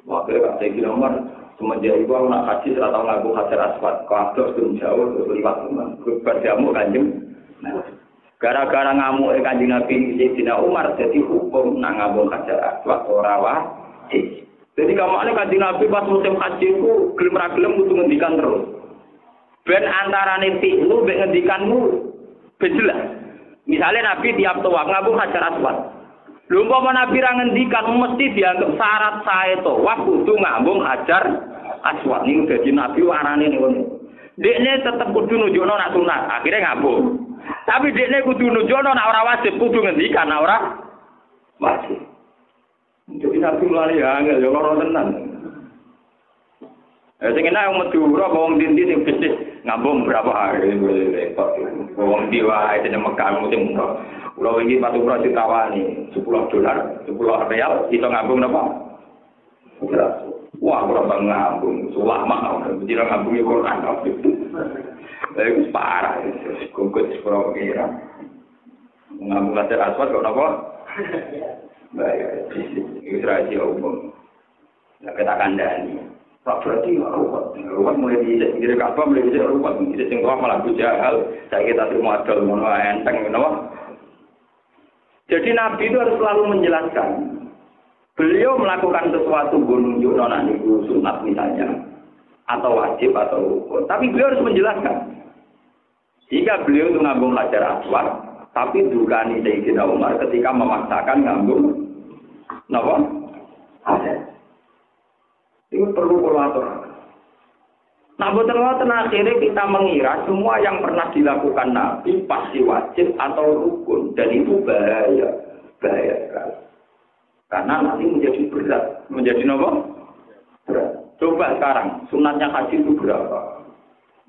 Wakil Sayyidina Umar semenjak itu aku nak haji serata ngambung hajar aswad. Kabeh terus jauh terus liwat teman. Berjamu Kanjeng. Gara-gara ngamuk Kanjeng Nabi Sayyidina Umar jadi hukum nak ngambung hajar aswad ora wajib. Jadi kamane Kanjeng Nabi pas musim haji ku gelem ra gelem kudu ngendikan terus. Ben antarane fi'lu ben ngendikanmu ben jelas. Misale Nabi tiap tawaf ngambung hajar aswad. Lha umpama Nabi ra ngendikan mesti dianggap syarat sae tawaf kudu ngambung hajar aswad. Niku dadi Nabi warane niku. Dekne tetep kudu nunjukno nak sunat, akhire ngambung. Tapi dekne kudu nunjukno nak ora wajib, kudu ngendikan ora wajib. Jadi nabi mulai angel, ya loro tenan. Sing enak wong Madura apa wong ndi sing bisnis ngambung berapa hari repot. Wong ndi wae dene Mekah sing murah. Kula iki Madura ditawani $10, $10 iso ngambung napa? Wah, ora bang ngambung, ulama mesti ngambungi Quran. Itu parah, kongkot sepuluh kira. Ngambung latar aswad kok napa? Baik, itu rahasia umum. Nah, kita kandani. Pak berarti ruwet mulai diri kapal mulai diri ruwet diri sing malah bujahal saya kita terima adol ngono enteng ngono. Jadi Nabi itu harus selalu menjelaskan. Beliau melakukan sesuatu gunung nona niku sunat misalnya atau wajib atau rukun, tapi beliau harus menjelaskan. Jika beliau itu ngambung lajar aswad, tapi dukani Sayyidina Umar ketika memaksakan ngambung napa? Ada. Itu perlu kolator. Nah, betul-betul akhirnya kita mengira semua yang pernah dilakukan Nabi pasti wajib atau rukun, dan itu bahaya sekali. Karena nanti menjadi berat, menjadi apa? Berat. Coba sekarang, sunatnya haji itu berapa?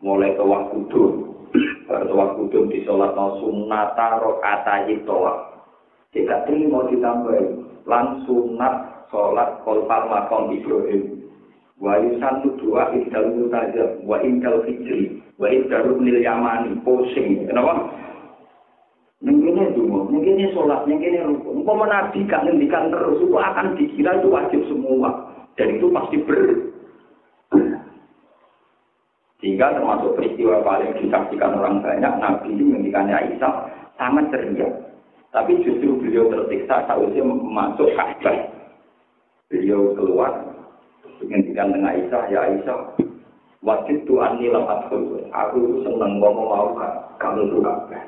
Mulai tawaf kudum, tawaf kudum di sholat sunnata rokaatahi tawaf. Jika ini mau ditambahin, lan sunat sholat kolpal makom Ibrahim. Wa yusantu dua indal mutajab, wa indal fitri, wa indal nil yamani, posing. Kenapa? Mungkinnya dulu, mungkinnya sholat, mungkinnya rukun. Umpama Nabi gak ngendikan terus, itu akan dikira itu wajib semua. Dan itu pasti Sehingga termasuk peristiwa paling disaksikan orang banyak, Nabi ini ngendikannya Aisyah sangat ceria. Tapi justru beliau tersiksa sausnya masuk Ka'bah. Beliau keluar, ngendikan dengan Aisyah, ya Aisyah, wajib tuan nilam adhul. Aku senang ngomong mau kamu itu Ka'bah.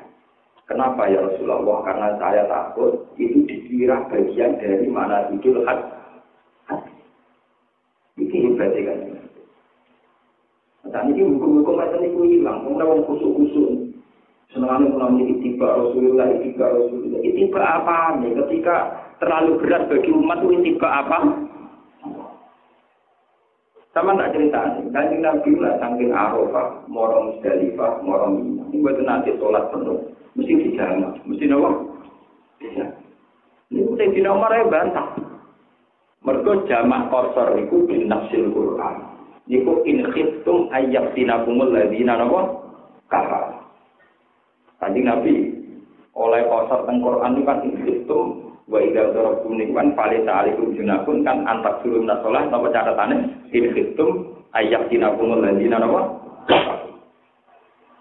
Kenapa ya Rasulullah? Karena saya takut itu dikira bagian dari mana Idul Adha. Ini berarti kan. Dan ini hukum-hukum macam itu hilang. Mungkin orang kusuk-kusuk. Senangnya mengalami itiba Rasulullah. Itiba apa nih? Ketika terlalu berat bagi umat itu itiba apa? Sama tak cerita nih. Kanjeng Nabi lah saking Arafah, morong Musdalifah, morong Mina. Ini buat nanti sholat penuh. Mesti dijamak, mesti apa? Bisa. Ini Sayyidina Umar ya bantah. Mergo jamak qasar niku bin nafsil Quran. Niku in khiftum ayyafinakumul ladzina napa? Kafar. Kanjeng Nabi oleh qasar teng Quran itu kan in khiftum wa idza darabtum nikan falisa alaikum junakun kan antak suruh nasolah napa catatane in khiftum ayyafinakumul ladzina napa?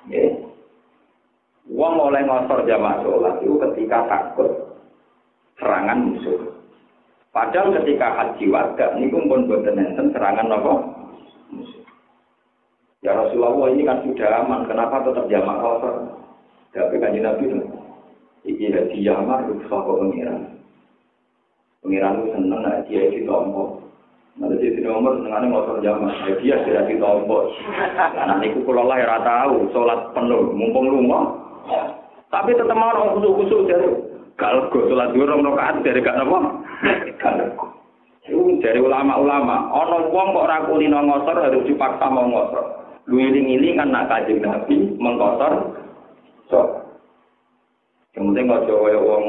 Nggih. Wong oleh ngosor jamaah sholat itu ketika takut serangan musuh. Padahal ketika haji warga ini pun boten enten serangan apa? Musuh. Ya Rasulullah ini kan sudah aman, kenapa tetap jamaah ngosor? Tapi kanjeng Nabi itu, iki lagi jamaah rusak kok pengiran. Pengiran itu seneng dia ditompo. Nanti jadi nomor senengane ngosor jamaah, dia sudah ditompo. Karena niku kula lah ora tahu sholat penuh, mumpung lunga. Tapi tetap mau orang kusuk-kusuk dari galgo sholat dua orang rakaat dari gak apa? Galgo. Itu dari ulama-ulama. Ono wong kok rakulino ngosor harus dipaksa mau ngosor. Luiling-iling kan nak Kanjeng Nabi mengkosor. So, yang penting ojo kaya wong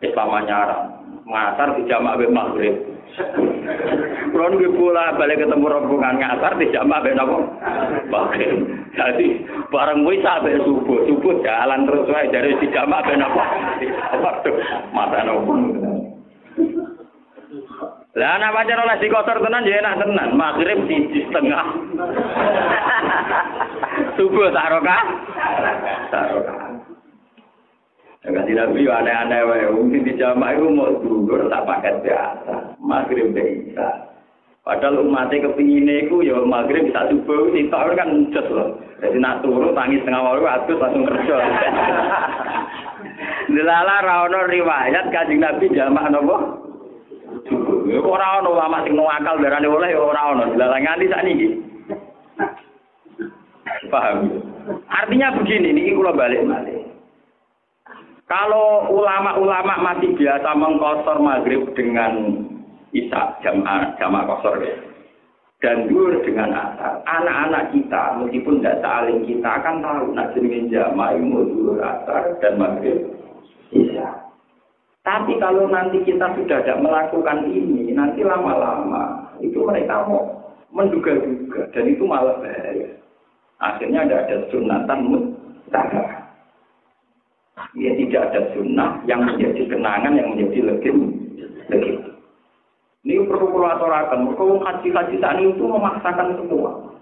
Islam anyar, ngasar di jamak be maghrib. Kulo nggih bola balik ketemu rombongan ngasar di jamak be napa? Maghrib. Jadi bareng kuwi sampai subuh jalan terus wae dari di jamak ben apa? Waduh, mata nopo. Lah ana pancen oleh dikotor tenan ya enak tenan, maghrib di setengah. Subuh tak rokah. Enggak tidak bio aneh-aneh wae, mungkin di jamak itu mau dulur tak paket biasa. Maghrib bisa. Padahal umatnya kepinginnya itu ya maghrib bisa subuh, sitok kan just loh. Jadi nak turu tangis tengah malam atus langsung kerja. Delala rawono riwayat Kanjeng Nabi jamak napa? Subuh. Ya ora ono ulama sing ngakal darane oleh ya ora ono. Delala nganti sakniki. Paham? Artinya begini, niki kula balik-balik. Kalau ulama-ulama masih biasa mengkosor maghrib dengan Isa jamaah kosor ya. Dan dur dengan asar. Anak-anak kita meskipun tidak saling kita akan tahu nak jenenge jamaah dur asar dan maghrib Isa. Tapi kalau nanti kita sudah tidak melakukan ini, nanti lama-lama itu mereka mau menduga-duga dan itu malah bahaya. Akhirnya ada sunatan mutahar. Ya tidak ada sunnah yang menjadi kenangan, yang menjadi legend. Ini perlu aturakan. Kalau haji-haji saat itu memaksakan semua.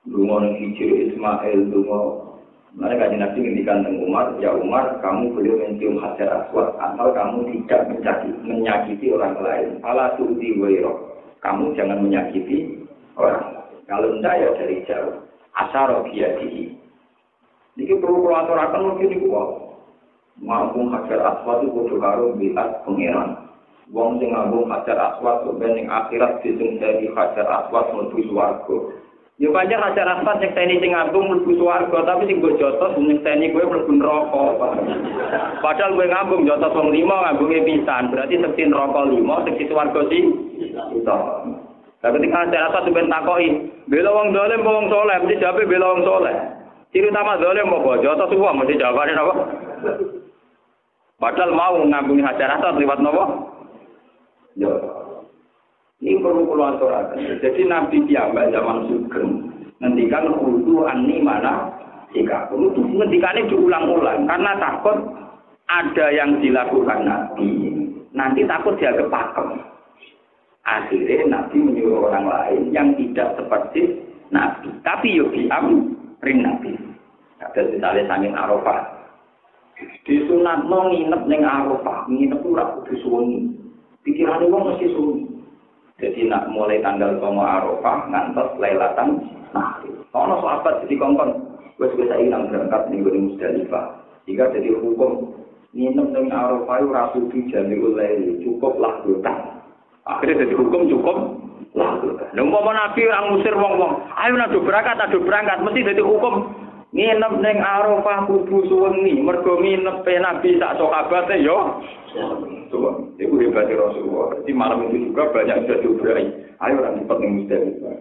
Dungo hijri Ismail, dungo. Mereka kaji Nabi ngendikan dengan Umar, ya Umar, kamu boleh mencium hajar aswad atau kamu tidak menyakiti orang lain. Ala tu'ti wairo. Kamu jangan menyakiti orang. Kalau tidak ya dari jauh. Asyara biyadihi. Ini perlu aturakan mungkin itu. Ngambung hajar aswad itu kudu karo biat pengiran. Wong sing ngambung hajar aswad ben ning akhirat disengkeni hajar aswad mlebu swarga. Ya pancen hajar aswad sing teni sing ngambung mlebu swarga, tapi sing mbok jotos sing teni kowe mlebu neraka. Padahal kowe ngambung jotos wong 5 ngambunge pisan, berarti sekti neraka 5, sekti swarga sih. Itu. Tapi ketika hajar aswad ben takoki, bela wong dolim apa wong saleh, mesti jawabe bela wong saleh. Ciri utama dolim apa? Jotos wong mesti jawabane napa? Padahal mau ngambungi hajar aswad liwat napa? Ya, ini perlu aturakan. Jadi Nabi Muhammad zaman Sugeng ngendikan kudu ani mana jika perlu ngendikannya diulang-ulang karena takut ada yang dilakukan Nabi nanti takut dia kepakem. Akhirnya Nabi menyuruh orang lain yang tidak seperti Nabi, tapi yo diamrin Nabi. Ada misalnya sanging Arafah. Di sunatno nginep ning Arafah, nginep ora kudu suwengi. Pikiran wong mesti sunyi. Jadi nak mulai tanggal 5 Arafah ngantos Lailatan Mahri. Ono sahabat jadi kongkon, wis saiki nang berangkat ning Musdalifah. Jika jadi hukum nginep ning Arafah ora kudu jamiul lail, cukuplah hutang. Akhirnya jadi hukum cukup lah. Lha umpama Nabi orang ngusir wong-wong, ayo ado berangkat, mesti jadi hukum nginep ning Arafah kudu suwengi, mergo nginep Nabi sak sahabate yo. Itu hebatnya Rasulullah. Jadi malam itu juga banyak sudah diubrai. Ayo orang cepat nih Musdalifah.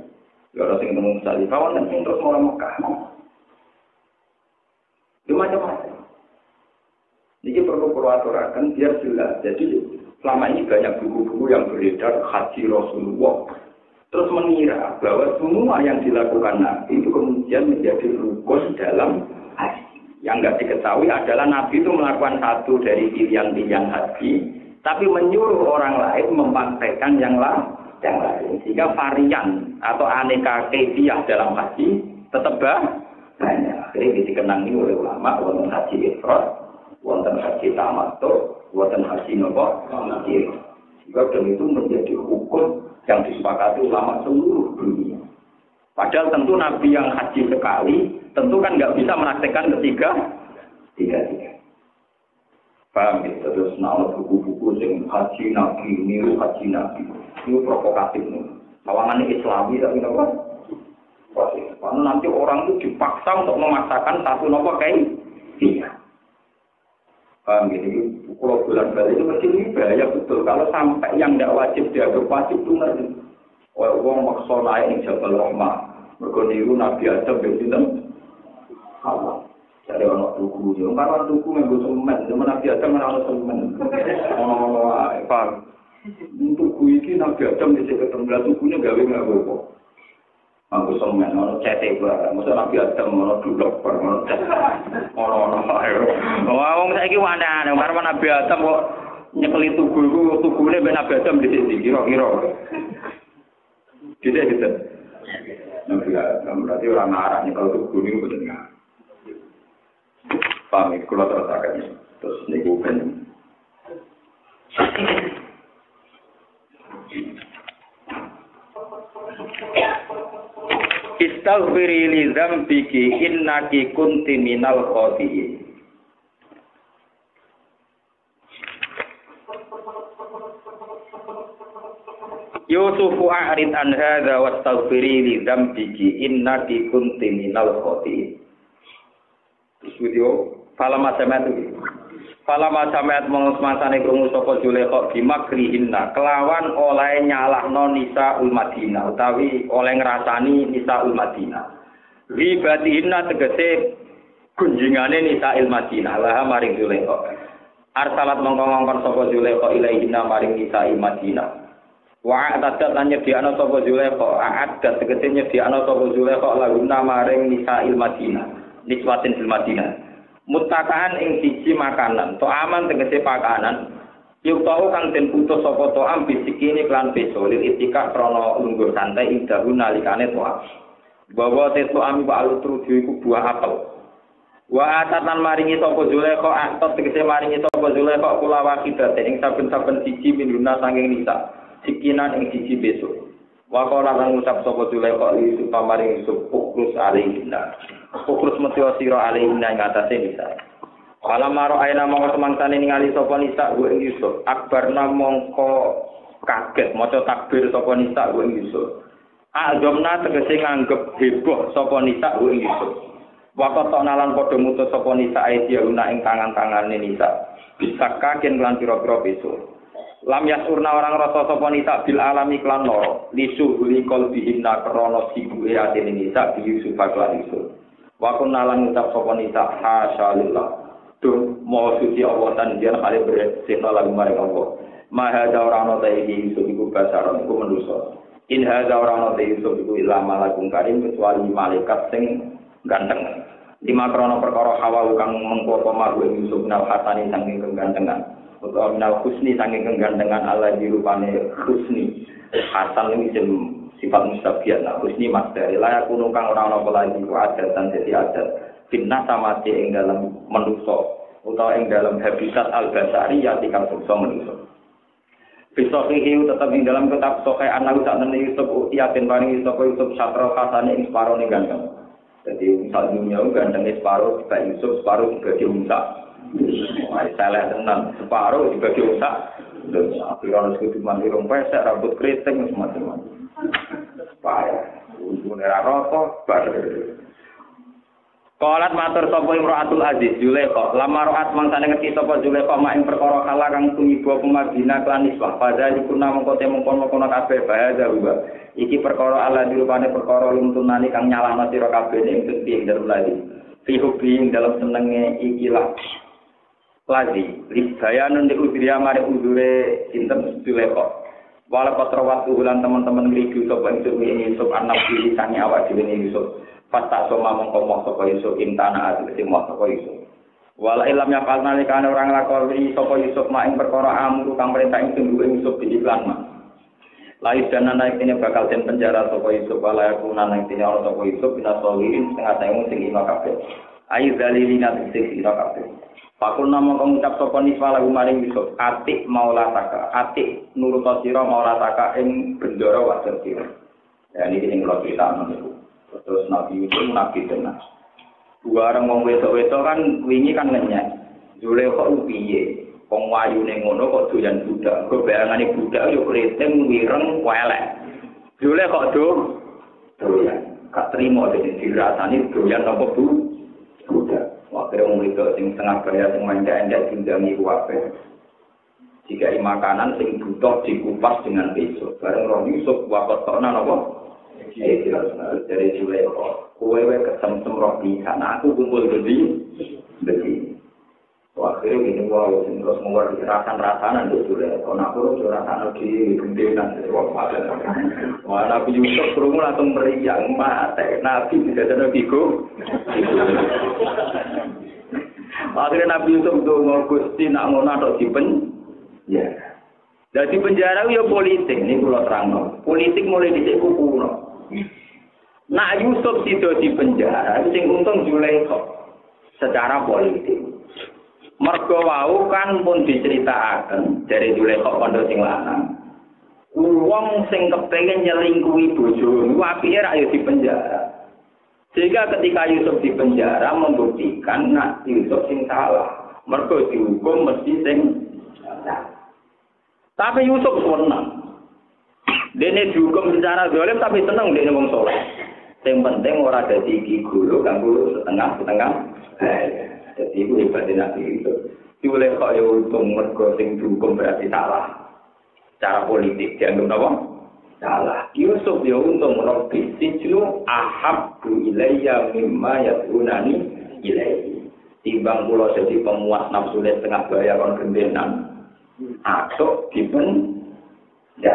Ya orang yang ketemu Musdalifah, orang yang terus orang Mekah. Itu macam-macam. Ini perlu aturakan biar jelas. Jadi selama ini banyak buku-buku yang beredar haji Rasulullah. Terus mengira bahwa semua yang dilakukan Nabi itu kemudian menjadi rukun dalam haji. Yang nggak diketahui adalah Nabi itu melakukan satu dari pilihan-pilihan haji, tapi menyuruh orang lain mempraktekkan yang lain. Sehingga varian atau aneka kefiah dalam haji tetap banyak. Akhirnya dikenangi oleh ulama, wonten haji ifrad, wonten haji tamattu, wonten haji nopo. Sehingga dan itu menjadi hukum yang disepakati ulama seluruh dunia. Padahal tentu Nabi yang haji sekali, tentu kan nggak bisa mempraktekkan tiga. Paham ya? Terus nama buku-buku yang haji Nabi, niru haji Nabi, itu provokatif nih. Kawangan Islami tapi apa? Karena nanti orang itu dipaksa untuk memaksakan satu nopo kayak dia. Paham ya? Kalau bulan balik itu mesti ini bahaya betul. Kalau sampai yang tidak wajib dianggap wajib itu ngerti. Wong maksa naik ning Jabal Rahmah. Mergo niru Nabi Adam ben sinten? Allah. Jadi ono tuku yo, karo tuku menggo semen, zaman Nabi Adam ora ono semen. Ono wae, paham. Tuku iki Nabi Adam dhisik ketemu tukunya gawe apa? Aku semen ono cete barang. Mosok Nabi Adam ono dulok barang ono cete. Ono ayo. Wong saiki wandane karo Nabi Adam kok nyekeli tuku iku tukune ben Nabi Adam dhisik kira-kira. Tidak gitu. Nabi Adam berarti orang marah nih kalau tuh kuning betul nggak? Paham ya? Kalau terus terus nih bukan. Istaghfiri li dzambiki innaki kunti minal khati'in. Yusufu a'rid an hadza wastaghfiri li dzambiki innaki kunti minal khati'in. Video Falama samet mongosmansane krungu sapa Zulaikha bimakrihinna kelawan oleh nyalahno Nisaul Madinah utawi oleh ngrasani Nisaul Madinah. Ribatihinna tegese kunjingane Nisaul Madinah lah maring Zulaikha. Arsalat mongkon sapa Zulaikha ilaihinna maring Nisaul Madinah. Wa atadat lan nyediakno sapa Zulaikha, a'addat tegese nyediakno sapa Zulaikha lahunna maring Nisaul Madinah. Niswatin fil Madinah. Mutakaan ing siji makanan, to aman tegese pakanan. Yuk tau kang den putus sapa to am bisikine klan beso lil itika krana lungguh santai ing dalu nalikane to. Bahwa tetu am ba alutru iku buah apel. Wa atatan maringi sapa Zulaikha atot tegese maringi sapa Zulaikha kula wakidate ing saben-saben siji minuna sanging nisa. Sikinan ing siji beso. Wa qala lan ngucap sapa Zulaikha li supamaring supukrus alihina. Fokus metyo sira alihina ing atase nisa. Kala maro aina mongko semangsane ningali sapa nisa ku ing Yusuf. Akbarna mongko kaget maca takbir sapa nisa ku ing Yusuf. Azamna tegese nganggep heboh sapa nisa ku ing Yusuf. Waktu nalan padha mutus sapa nisa aidiyuna ing tangan-tangane nisa. Bisa kaken lan pira-pira besok. Lam yasurna orang rasa sapa nisa bil alami klan loro. Lisu huli qalbihinna krana sibuke atine nisa bi Yusuf lan Yusuf. Wa kunna lan ngucap sapa nisa hasyalillah. Duh moho suci Allah tan jan kali bersihna lagu maring Allah. Maha ora ana ta iki Yusuf iku basaran iku manusa. In hadza ora ana ta Yusuf iku ila malakun karim kecuali malaikat sing ganteng. Lima krono perkara hawa kang mengko pamaru Yusuf nal hasani saking kegantengan. Utawa minal husni saking kegantengan Allah dirupane husni. Hasan iki sifat mustabiat. Nah, husni masdar layak kuno kang ora ana lagi ku adat dan dadi adat. Fitnah sama ing dalam manusa utawa ing dalam habitat al-basari ya tikang bangsa manusa. Fisohihi tetap ing dalam kitab Sahih anak sak nene Yusuf yakin paring Yusuf satra kasane ing separone ganteng. Jadi misal dunia gantengnya separuh dibagi Yusuf, separuh dibagi Musa. Salah tenan, separuh dibagi Musa. Akhirnya harus kuduman irung pesek, rambut keriting, semacam-macam. Payah, untuknya rokok, Qalat matur sapa Imra'atul Aziz Zulaikha lama ra'at mangsane ngerti sapa Zulaikha mak ing perkara kala kang tumiba pemagina klan iswah padha dipuna mengko temungkon-mengkon kabeh bahaya ruba iki perkara ala dirupane perkara lumtunani kang nyalahno sira kabeh ing gedhe dalem lali fi hubbi dalam senenge ikilah lagi libayanun di udriya mari udure sinten Zulaikha wala patrawat ulan teman-teman ngriku sapa ing Yusuf anak diri sange awak dhewe Yusuf Fata soma mengkomong sapa Yusuf intana ati sing moh sapa Yusuf. Wala ilam ya kalnane kan orang lakoni sapa Yusuf mak ing perkara amru kang perintah ing tunggu Yusuf di iklan mak. Lais dana naik ini bakal den penjara sapa Yusuf wala yakuna naik ini ora sapa Yusuf bina solihin setengah tamu sing ino kabeh. Ai dalilina sing ino kabeh. Pakul nama ngucap sapa niswa lagu maring Yusuf atik maulataka atik nurut sira maulataka ing bendara wajar sira. Ya ini sing kula critakno. Terus Nabi Yusuf nabi tenan. Dua orang wong wedok-wedok kan wingi kan ngenyek. Zulaikha piye? Wong wayune ngono kok doyan budak. Kok bayangane budak yo kriting wireng welek. Zulaikha doyan. Katrimo dadi dirasani doyan apa budak. Wakil wong wedok sing setengah bayar sing mandak-mandak dindangi kuwabe. Jika makanan sing butuh dikupas dengan besok. Bareng roh Yusuf wakot tokna napa? Dari Zulaikha, kowe kesem-sem roh di sana, aku kumpul begini. Akhirnya gini, wow, terus mengeluarkan rasan-rasanan di Zulaikha. Aku harus rasanan di gendenan. Wah, Nabi Yusuf kerungu langsung meriang, mati. Nabi tidak ada bigo. Akhirnya Nabi Yusuf itu Gusti nak ngono atau dipen. Ya. Jadi penjara ya politik, ini kalau terang. Politik mulai dicek kuno. Nah Yusuf sido di penjara, sing untung Zulaikha secara politik. Mergo wau kan pun diceritakan dari Zulaikha pondok sing lanang. Wong sing kepengin nyelingkuhi bojone, apike ra yo di penjara. Sehingga ketika Yusuf di penjara membuktikan nak Yusuf sing salah. Mergo dihukum mesti sing salah. Tapi Yusuf senang. Dene dihukum secara zalim tapi seneng dene wong saleh. Sing penting ora dadi iki guru kang guru setengah-setengah. Jadi itu hebatnya Nabi itu. Dioleh kok ya untung mergo sing dihukum berarti salah. Cara politik dianggap apa? Salah. Yusuf ya untung Rabbi sijnu ahabbu ilayya mimma yad'unani ilayhi. Timbang kula jadi pemuas nafsu setengah bayar kon gendenan. Atau dipen ya.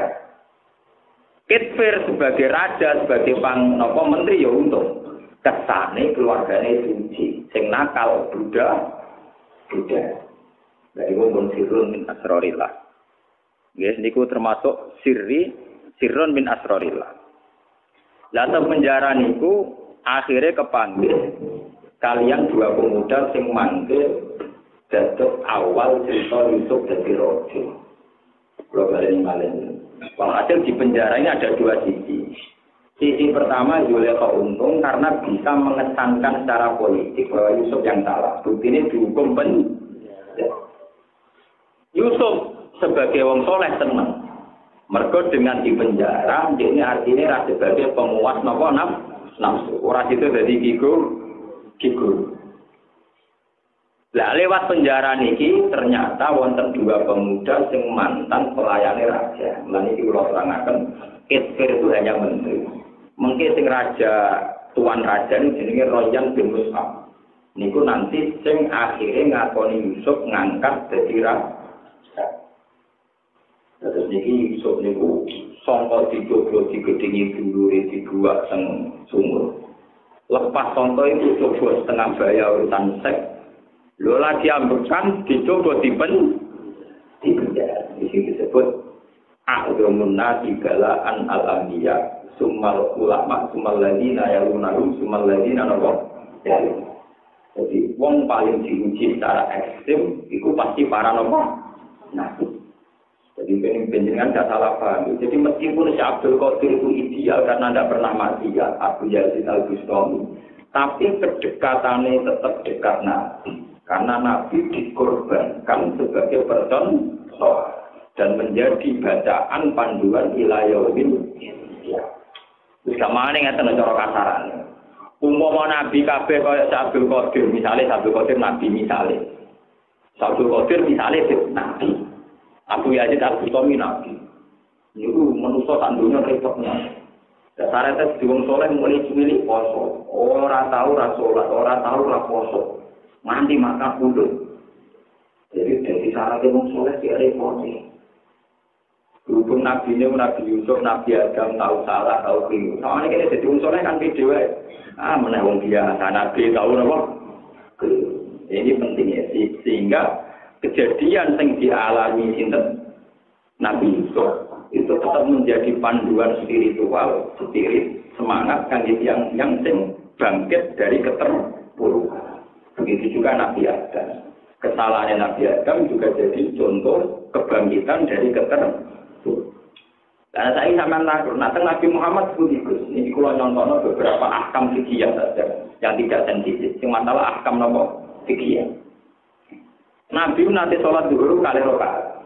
Kitfir sebagai raja, sebagai menteri ya untung. Kesane keluargane suci, sing nakal budak. Dari wong sirrun min asrorillah. Nggih niku termasuk sirrun min asrorillah. Lalu penjara niku akhirnya kepanggil kalian dua pemuda sing manggil dados awal cerita Yusuf dadi raja. Kalau kalian malin. Walhasil di penjara ini ada dua sisi. Sisi pertama Yuleka untung karena bisa mengesankan secara politik bahwa Yusuf yang salah. Bukti ini dihukum Yusuf sebagai wong soleh senang. Mergo dengan di penjara, ini artinya sebagai pemuas nafsu. Orang itu jadi gigur. Lah lewat penjara niki ternyata wonten dua pemuda sing mantan pelayane raja. Lan iki kula terangaken, Kitfir itu hanya menteri. Mungkin sing raja tuan raja ini jenenge Royan bin Mus'ab. Niku nanti sing akhirnya ngakoni Yusuf ngangkat dadi raja. Terus niki Yusuf niku sangka dicoba digedhingi dulure dibuak teng sumur. Lepas sangka itu coba setengah bayar urusan seks. Lho lagi ambekan dicoba dipenjara. Di sini disebut a'dhamun nasi galaan al-anbiya summal ulama summal ladina yalunahum summal ladina napa. Jadi wong paling diuji secara ekstrem itu pasti para napa. Nabi. Jadi penjenengan tidak salah paham. Jadi meskipun si Abdul Qadir itu ideal karena tidak pernah mati ya Abu Yazid Al-Bustami, tapi kedekatannya tetap dekat Nabi. Karena Nabi dikorbankan sebagai contoh dan menjadi bacaan panduan ilayawil. Terus kemana ngeten cara kasarannya? Umpama Nabi kabeh kaya Abdul Qadir, misalnya Abdul Qadir Nabi misalnya. Abdul Qadir misalnya Nabi. Abu Yazid Al-Bustami Nabi. Itu manusia tandunya repotnya. Dasarnya di wong soleh mulai milik poso. Orang tahu rasulat, orang tahu raposo. Mandi makan bulu. Jadi dari syaratnya wong soleh dia repotnya. Berhubung Nabi ini, Nabi Yusuf, Nabi Adam tahu salah, tahu keliru. Soalnya kita jadi wong soleh kan video. Mana wong biasa Nabi tahu apa? Ini pentingnya sehingga kejadian yang dialami sinten Nabi Yusuf itu tetap menjadi panduan spiritual, spirit, semangat kan yang sing bangkit dari keterpurukan. Begitu juga Nabi Adam. Kesalahan Nabi Adam juga jadi contoh kebangkitan dari keterpurukan. Karena saya sampai takut, Nabi Muhammad sekaligus. Ini kalau nyontono beberapa ahkam fikih saja yang tidak sensitif. Yang masalah ahkam nopo fikih. Nabi nanti sholat dulu kali rokaat.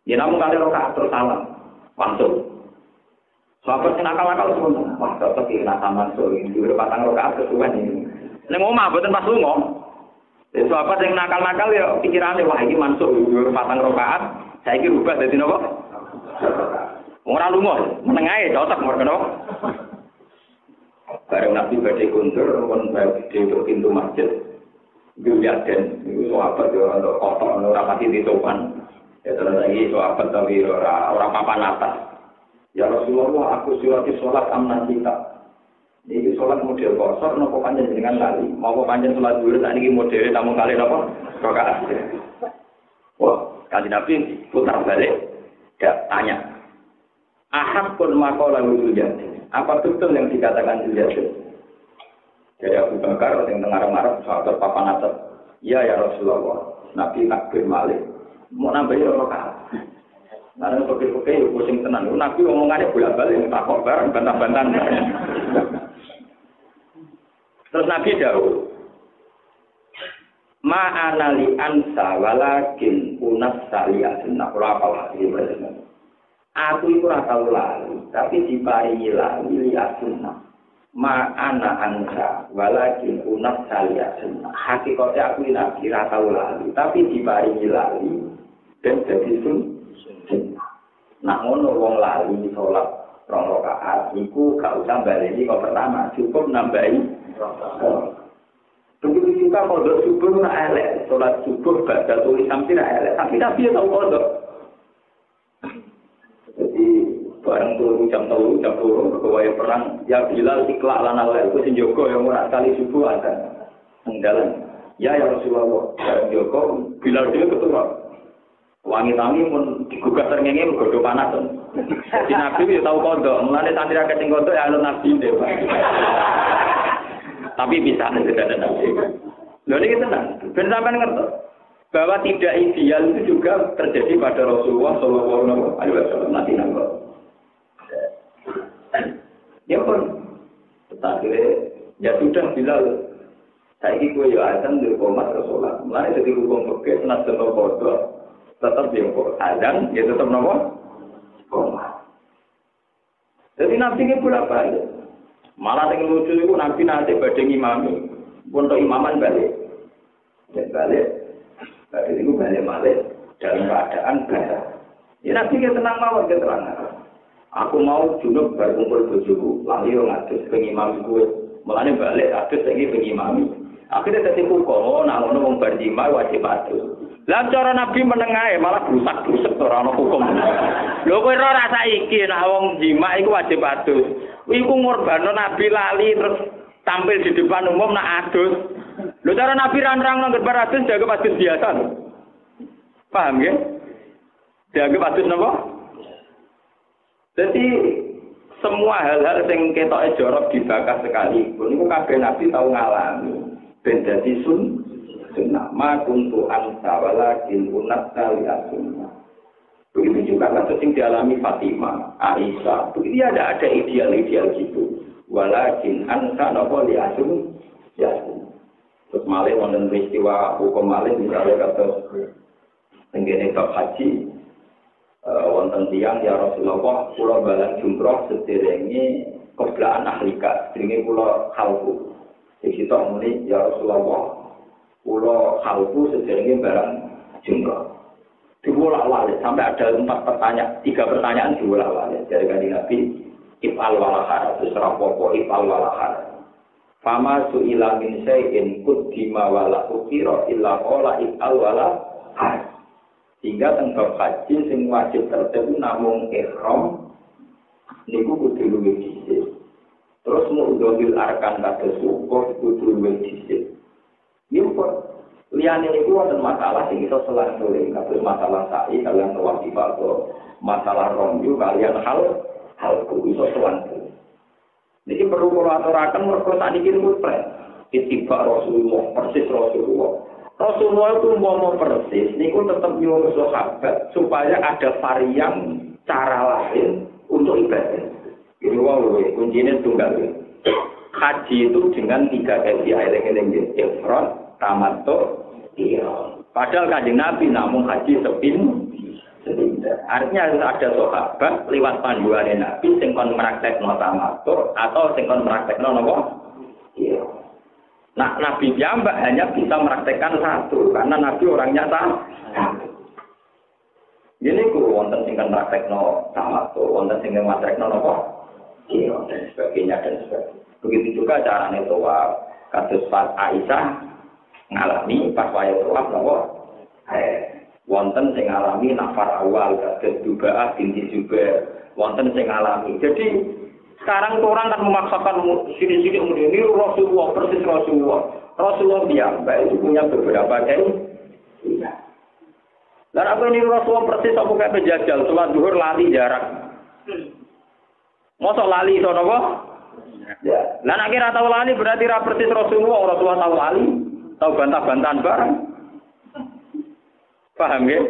Dia namun kali rokaat terus salam, langsung. Sahabat yang nakal-nakal semua. Wah, tetap kira taman sore dulu patang rokaat kesuwen ini. Neng omah buatan pas lungo. Sahabat yang nakal-nakal ya pikirannya wah ini masuk dulu patang rokaat. Saya kira ubah dari nopo. Orang lungo, menengahi cocok mereka nopo. Bareng Nabi badai kuntur, kon badai untuk pintu masjid. Juliaden itu sahabat yo untuk kotor ora pati ditopan. Ya terus lagi sahabat tapi ora papan atas. Ya Rasulullah aku siwati salat amnan kita. Iki salat model kosor napa panjen dengan lali. Mau panjen salat dhuwur sak niki modele tamu kali napa? Rakaat. Wah, kanjeng Nabi putar balik. Ya tanya. Ahakun maqala Juliaden. Apa betul yang dikatakan Juliaden? Jadi Abu Bakar yang dengar-dengar sahabat papan atas. Ya Rasulullah, Nabi takbir malik. Mau nambahin rokaat. Karena pikir-pikir pusing tenan. Nabi ngomongannya bolak-balik takok bareng bantah-bantahan. Terus Nabi dawuh, "Ma anali ansa walakin unas saliyatun." Nah, apa lagi Aku itu ora tau lali, tapi diparingi lali liatun. ana anta walakin unat saliasun. Hakikatnya aku nabi ra tau lali, tapi diparingi lali dan jadi sunnah. Nak ngono wong lali salat 2 rakaat iku gak usah baleni kok pertama, cukup nambahi rakaat. Begitu juga kalau subuh nak elek, sholat subuh baca tulisan tidak elek, tapi Nabi tahu kodok. Jadi bareng turun jam 3, berkawai perang, ya Bilal ikhlas lana lel, itu sinjoko yang murah kali subuh ada mengdalam. Ya Rasulullah, bareng Joko, Bilal dia ketua. Wangi-wangi pun digugat terngenge bergodo panas. Jadi Nabi itu tahu kodok, mulanya santri akeh sing kodok ya alun Nabi deh. Tapi bisa tidak ada nabi. Lalu ini tenang. Ben sampean ngerti bahwa tidak ideal itu juga terjadi pada Rasulullah Shallallahu Alaihi Wasallam nanti nangkep. Ya pun, tetapi ya sudah Bilal. Saya ikut ya azan di komat Rasulullah. Mulai jadi hukum fikih nasdem kodok tetap dia azan, dia tetap nopo komat. Jadi nabi ini pula balik. Malah yang lucu itu Nabi nanti badai ngimami, untuk imaman balik. Dan balik itu balik dalam keadaan basah. Ya Nabi kita tenang mawar, kita tenang. Aku mau junub berkumpul bojoku, lalu ngatus pengimami gue. Mulanya balik, atus lagi pengimami. Akhirnya jadi hukum, namun ngomong berjima wajib atus. Lah cara Nabi menengahe malah rusak-rusak ora ana hukum. Lho kowe ora rasa iki nek wong jima iku wajib adus. Iku ngorbano Nabi lali terus tampil di depan umum nak adus. Lho cara Nabi ranrang nang gerbar adus jaga adus biasa. Paham ya? Jaga adus napa? Jadi semua hal-hal sing ketoke jorok dibakar sekali. Niku kabeh Nabi tau ngalami. Ben dadi sunnah ma kuntu anta walakin unat kali sunnah. Begitu juga kasus yang dialami Fatimah, Aisyah. Begitu ada ideal-ideal gitu. Walakin anta nopo liasun ya. Terus malih wonten peristiwa hukum malih misalnya kasus tenggene bab haji wonten tiyang ya Rasulullah kula balang jumroh sederenge keblaan ahlika jenenge kula khalqu. Iki tok muni ya Rasulullah kula khalqu sederenge barang jumroh. Dibolak-balik sampai ada 3 pertanyaan dibolak-balik dari kanjeng Nabi ifal walahar terus rapopo ifal walahar. Fama su'ila min syai'in kuddima wala ukira illa qala ifal walahar. Sehingga tentang haji sing wajib tertentu namung ihram niku kudu luwih dhisik. Terus mudhil arkan kados syukur kudu luwih dhisik. Niku liyane niku wonten masalah sing iso selang-seling kados masalah sa'i kaliyan wajib atau masalah romyu kaliyan hal iso selang-seling. Niki perlu kula aturaken mergo sakniki niku tren. Ittiba Rasulullah persis Rasulullah. Rasulullah itu mau persis, niku tetap nyuruh sahabat supaya ada varian cara lain untuk ibadah. Ini wow, kuncinya tunggal. Haji itu dengan 3 kali eleng-eleng ifrat, tamattu, ihram. Padahal kanjeng Nabi namun haji sepindah. Artinya harus ada sahabat lewat panduan Nabi sing kon praktekno tamattu atau sing kon praktekno napa? Ihram. Nah, Nabi piyambak hanya bisa mempraktekkan satu, karena Nabi orangnya satu. Jadi ku wonten sing kan praktekno tamattu, wonten sing praktekno napa? Iya, dan sebagainya. Begitu juga carane tawaf. Kados pas Aisyah ngalami pas waya tawaf napa? Wonten sing ngalami nafar awal kados Dubaah binti Zubair, wonten sing ngalami. Jadi sekarang orang kan memaksakan sini-sini ini Rasulullah, persis Rasulullah. Rasulullah piyambak itu punya beberapa kiai. Iya. Dan apa ini Rasulullah persis apa kayak penjajal, sholat zuhur lali jarak. Mosok lali itu apa? Ya. Lah nek ora tau lali berarti ra persis Rasulullah, Rasulullah tahu lali, tahu bantah-bantahan bareng. Paham ya?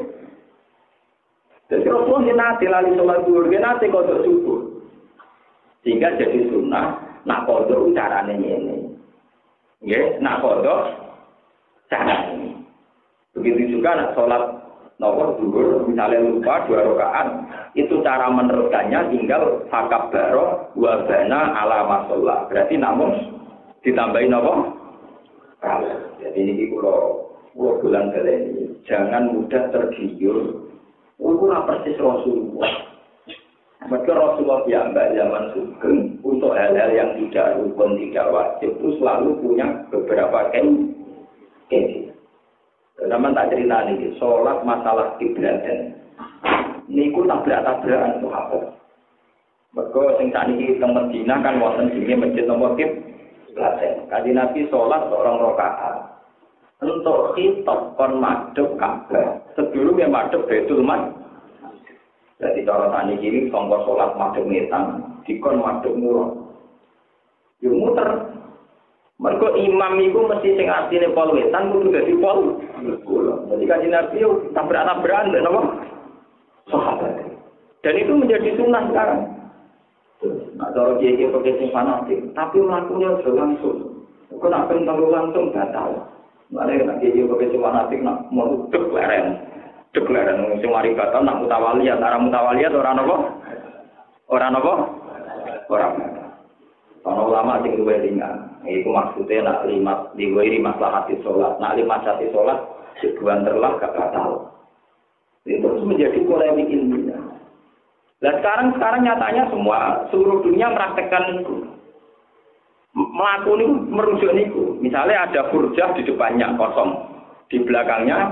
Jadi Rasulullah nanti lali sholat zuhur, nanti kodok subuh. Sehingga jadi sunnah, nak kodok caranya ini. Ya, nak kodok caranya ini. Begitu juga nak sholat Nomor dhuwur misalnya lupa 2 rakaat, itu cara meneruskannya tinggal fakabbaro wa bana ala masallah. Berarti namun ditambahin apa? Jadi ini kula bulan ini jangan mudah tergiur. Ora persis Rasulullah. Maka Rasulullah piyambak zaman sugeng untuk hal-hal yang tidak rukun, tidak wajib itu selalu punya beberapa keinginan. Zaman tak cerita nih, sholat masalah kiblatan. Niku tabrak-tabrakan sahabat. Mergo sing sakniki teng Madinah kan wonten jenenge masjid nomor kiblatan. Kanjeng Nabi sholat seorang rakaat. Untuk khitab kon madhep Ka'bah. Sedurunge madhep Baitul Maqdis. Jadi cara sakniki iki sangka sholat madhep ngetan, dikon madhep murah. Yo muter. Mergo imam iku mesti sing asline pol wetan kudu dadi pol kulon. Jadi kanjeng Nabi yo tabrak-tabrakan lho napa? Sahabat. Dan itu menjadi sunnah sekarang. Nah, cara kiai pakai sing fanatik, tapi mlakunya aja langsung. Kok nak pentang langsung batal. Mare nek kiai pakai sing fanatik nak mau dek leren. Dek leren sing mari batal nak mutawaliyat, ora mutawaliyat ora napa? Ora napa? Ora. Ana ulama sing luwih ringan. Iku maksudnya nak limat diwiri masalah hati sholat. Nak limat hati sholat, sebulan terlah gak batal. Itu menjadi polemik ilmiah. Dan sekarang nyatanya seluruh dunia mempraktekkan itu. Melakukan itu, merujuk itu. Misalnya ada burjah di depannya kosong, di belakangnya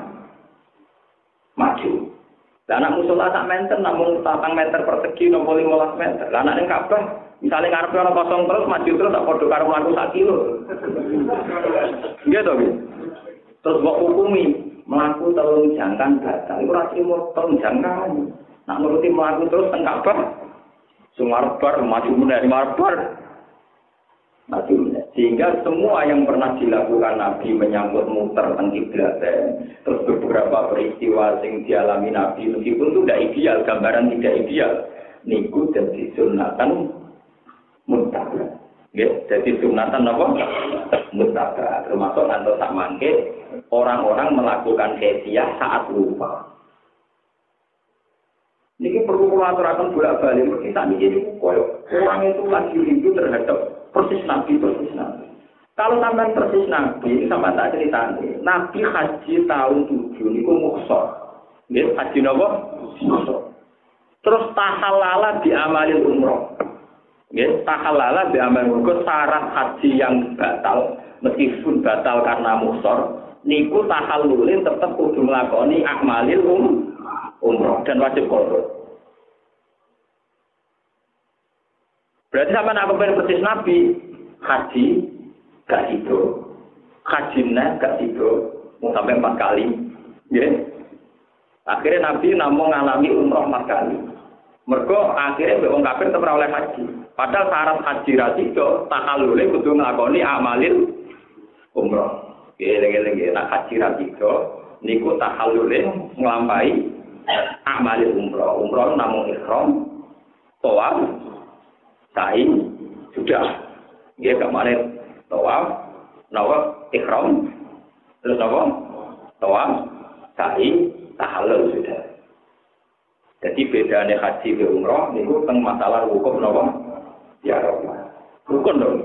maju. Dan anak musola tak meter, namun 4 meter persegi, 15 meter. Dan anak yang Ka'bah, misalnya ngarep orang kosong terus, maju terus, tak podo karo mlaku 1 kilo. Gitu, gitu. Terus mbok hukumi, mlaku 3 jangkan batal. Iku ora trimo 3 jangkan. Nak nuruti mlaku terus teng Ka'bah, sumarbar maju meneh marbar. Maju meneh. Sehingga semua yang pernah dilakukan Nabi menyambut muter teng kiblat, terus beberapa peristiwa yang dialami Nabi meskipun itu tidak ideal, gambaran tidak ideal, niku jadi sunatan mutlak. Ya, jadi sunatan apa? Mutlak. Termasuk antar sak mangke orang-orang melakukan hadiah saat lupa. Niki perlu aturaken bolak-balik, mesti tak niki koyo orang itu lagi rindu terhadap persis Nabi. Kalau sampean persis Nabi, sampean tak ceritane. Nabi haji tahun 7 niku muksor. Nggih, haji napa? Muksor. Terus tahalala diamalin umroh. Nggih, tahalala diamalin umroh. Syarat haji yang batal, meskipun batal karena muksor, niku tahallulin tetap kudu nglakoni akmalil umroh dan wajib qada. Berarti sama nak kepen persis Nabi, haji gak itu, hajinya gak itu, mau sampai 4 kali, ya. Akhirnya Nabi namun ngalami umroh 4 kali. Mergo akhirnya wong kafir tetap oleh haji. Padahal syarat haji rasido tahallule kudu nglakoni amalil umroh. Eling-eling nak haji rasido niku tahallule nglampahi amalil umroh. Umroh namung ihram, tawaf, sa'i, sudah. Dia kemarin tawaf, ihram, terus apa? Tawaf, sa'i, tahallul sudah. Jadi bedanya haji ke umroh niku teng masalah hukum napa? Ya Allah. Rukun dong.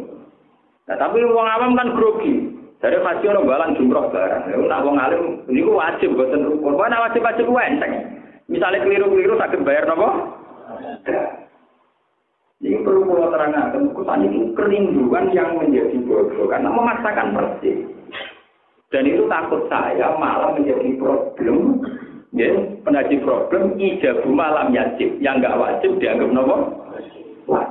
Nah, tapi wong awam kan grogi. Dari haji ono balang jumroh barang. Nek wong alim niku wajib boten rukun. Kok nek wajib enteng. Misale keliru-keliru saged bayar napa? Ini perlu kalau terangkan, kesan itu kerinduan yang menjadi bodoh karena memaksakan persis. Dan itu takut saya malah menjadi problem, ya, menjadi problem ijabu malam yajib yang nggak wajib dianggap nopo. Wah,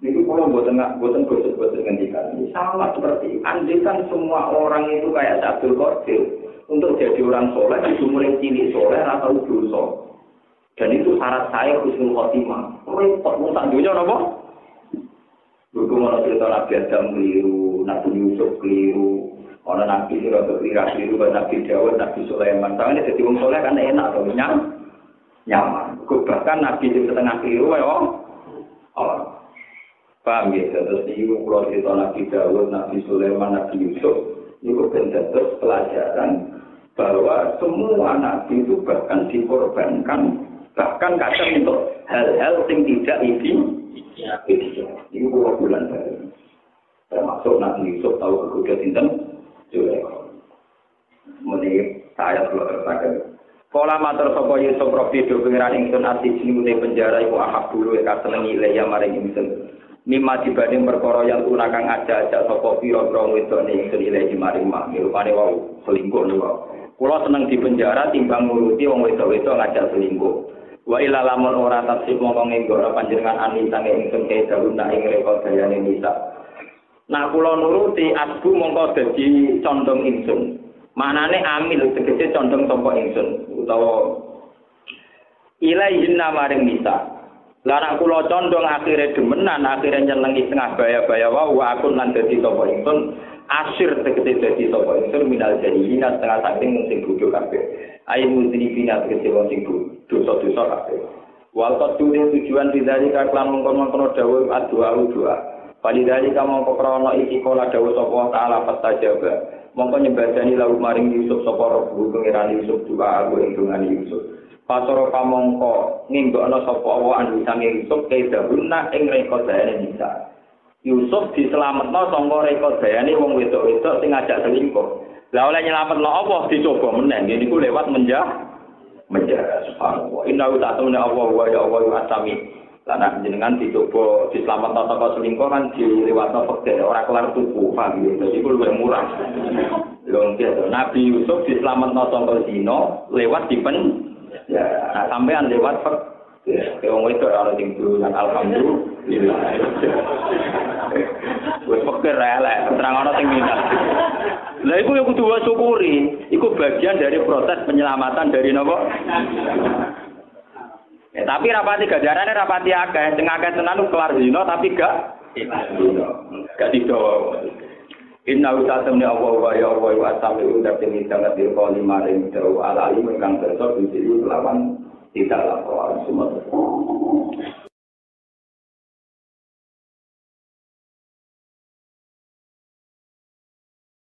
ini kalau buatan gosip-gosip ngendikan ini sama seperti andikan semua orang itu kayak Abdul Qadir untuk jadi orang soleh itu mulai cilik soleh atau dosa. Dan itu syarat saya husnul khotimah. Repot musak dunia napa? Dulu ana cerita Nabi Adam keliru, Nabi Yusuf keliru, ana Nabi Sira keliru, Nabi Dawud, Nabi Sulaiman. Soalnya jadi wong saleh kan enak to nyaman. Bahkan Nabi sing setengah keliru ya oh. Paham ya? Terus niku kula cerita Nabi Dawud, Nabi Sulaiman, Nabi Yusuf niku ben dados pelajaran bahwa semua nabi itu bahkan dikorbankan, bahkan kadang untuk hal-hal yang tidak ini bulan dari termasuk Nabi Yusuf tahu kegoda sinten Zulaikha. Muni saya kalau tersaken. Kala matur sapa Yusuf Rabbi do pengiran ingsun ati jenenge penjara iku ahab dulu ya kasenengi leya maring ingsun. Mimma dibanding perkara yang tunakang aja-aja sapa pira-pira wedone ingsun ilahi maring mak rupane wau selingkuh niku. Kula seneng di penjara timbang nuruti wong wedok-wedok ngajak selingkuh. Wa ila lamun ora tasib mongko nggora panjenengan ani sange ingsun kae dalem nak ing rekod dayane nisa. Nah kula nuruti asbu mongko dadi condong ingsun. Manane amil tegese condong sapa ingsun utawa ilaihin maring nisa. Lah nek kula condong akhire demenan akhire nyenengi tengah baya-baya wae aku lan dadi sapa ingsun asir tegese dadi sapa ingsun minal jahilina setengah saking sing bodho kabeh. Ayo muslimina tegese wong sing dosa-dosa kabeh. Wal qadune tujuan didari kaklan mongkon-mongkon dawuh doa. Palidari kamu krana iki kala dawuh sapa taala fastajaba. Mongko nyembadani lalu maring Yusuf sapa Rabbu pengiran Yusuf doa aku ing dungane Yusuf. Pasoro kamangka nginggokno sapa wa anu sange Yusuf kedahuna ing rekodane nisa. Yusuf dislametno saka rekodane wong wedok-wedok sing ngajak selingkuh. Lah oleh nyelametno apa dicoba meneh niku lewat menjara subhanallah. Inna ta'ala Allah wa ya Allah asami. Lah jenengan dicoba dislametno saka selingkuh kan dilewatno fakir ora kelar tuku paham ya. Dadi kuwi luwih murah. Lho Nabi Yusuf dislametno saka zina lewat ya, nah, sampean lewat wong wedok ora sing dulan alhamdulillah. Wis pikir elek, terangno sing minat. Lah iku yo kudu syukuri, iku bagian dari proses penyelamatan dari napa? Ya, tapi rapati gajarane rapati akeh, sing akeh tenan kelar zina tapi gak didowo. Inna usatamni Allah wa ya Allah wa asami udah demi sangat dirqali maring dawa ala alim ingkang kersa disiru lawan tidak lapor semua.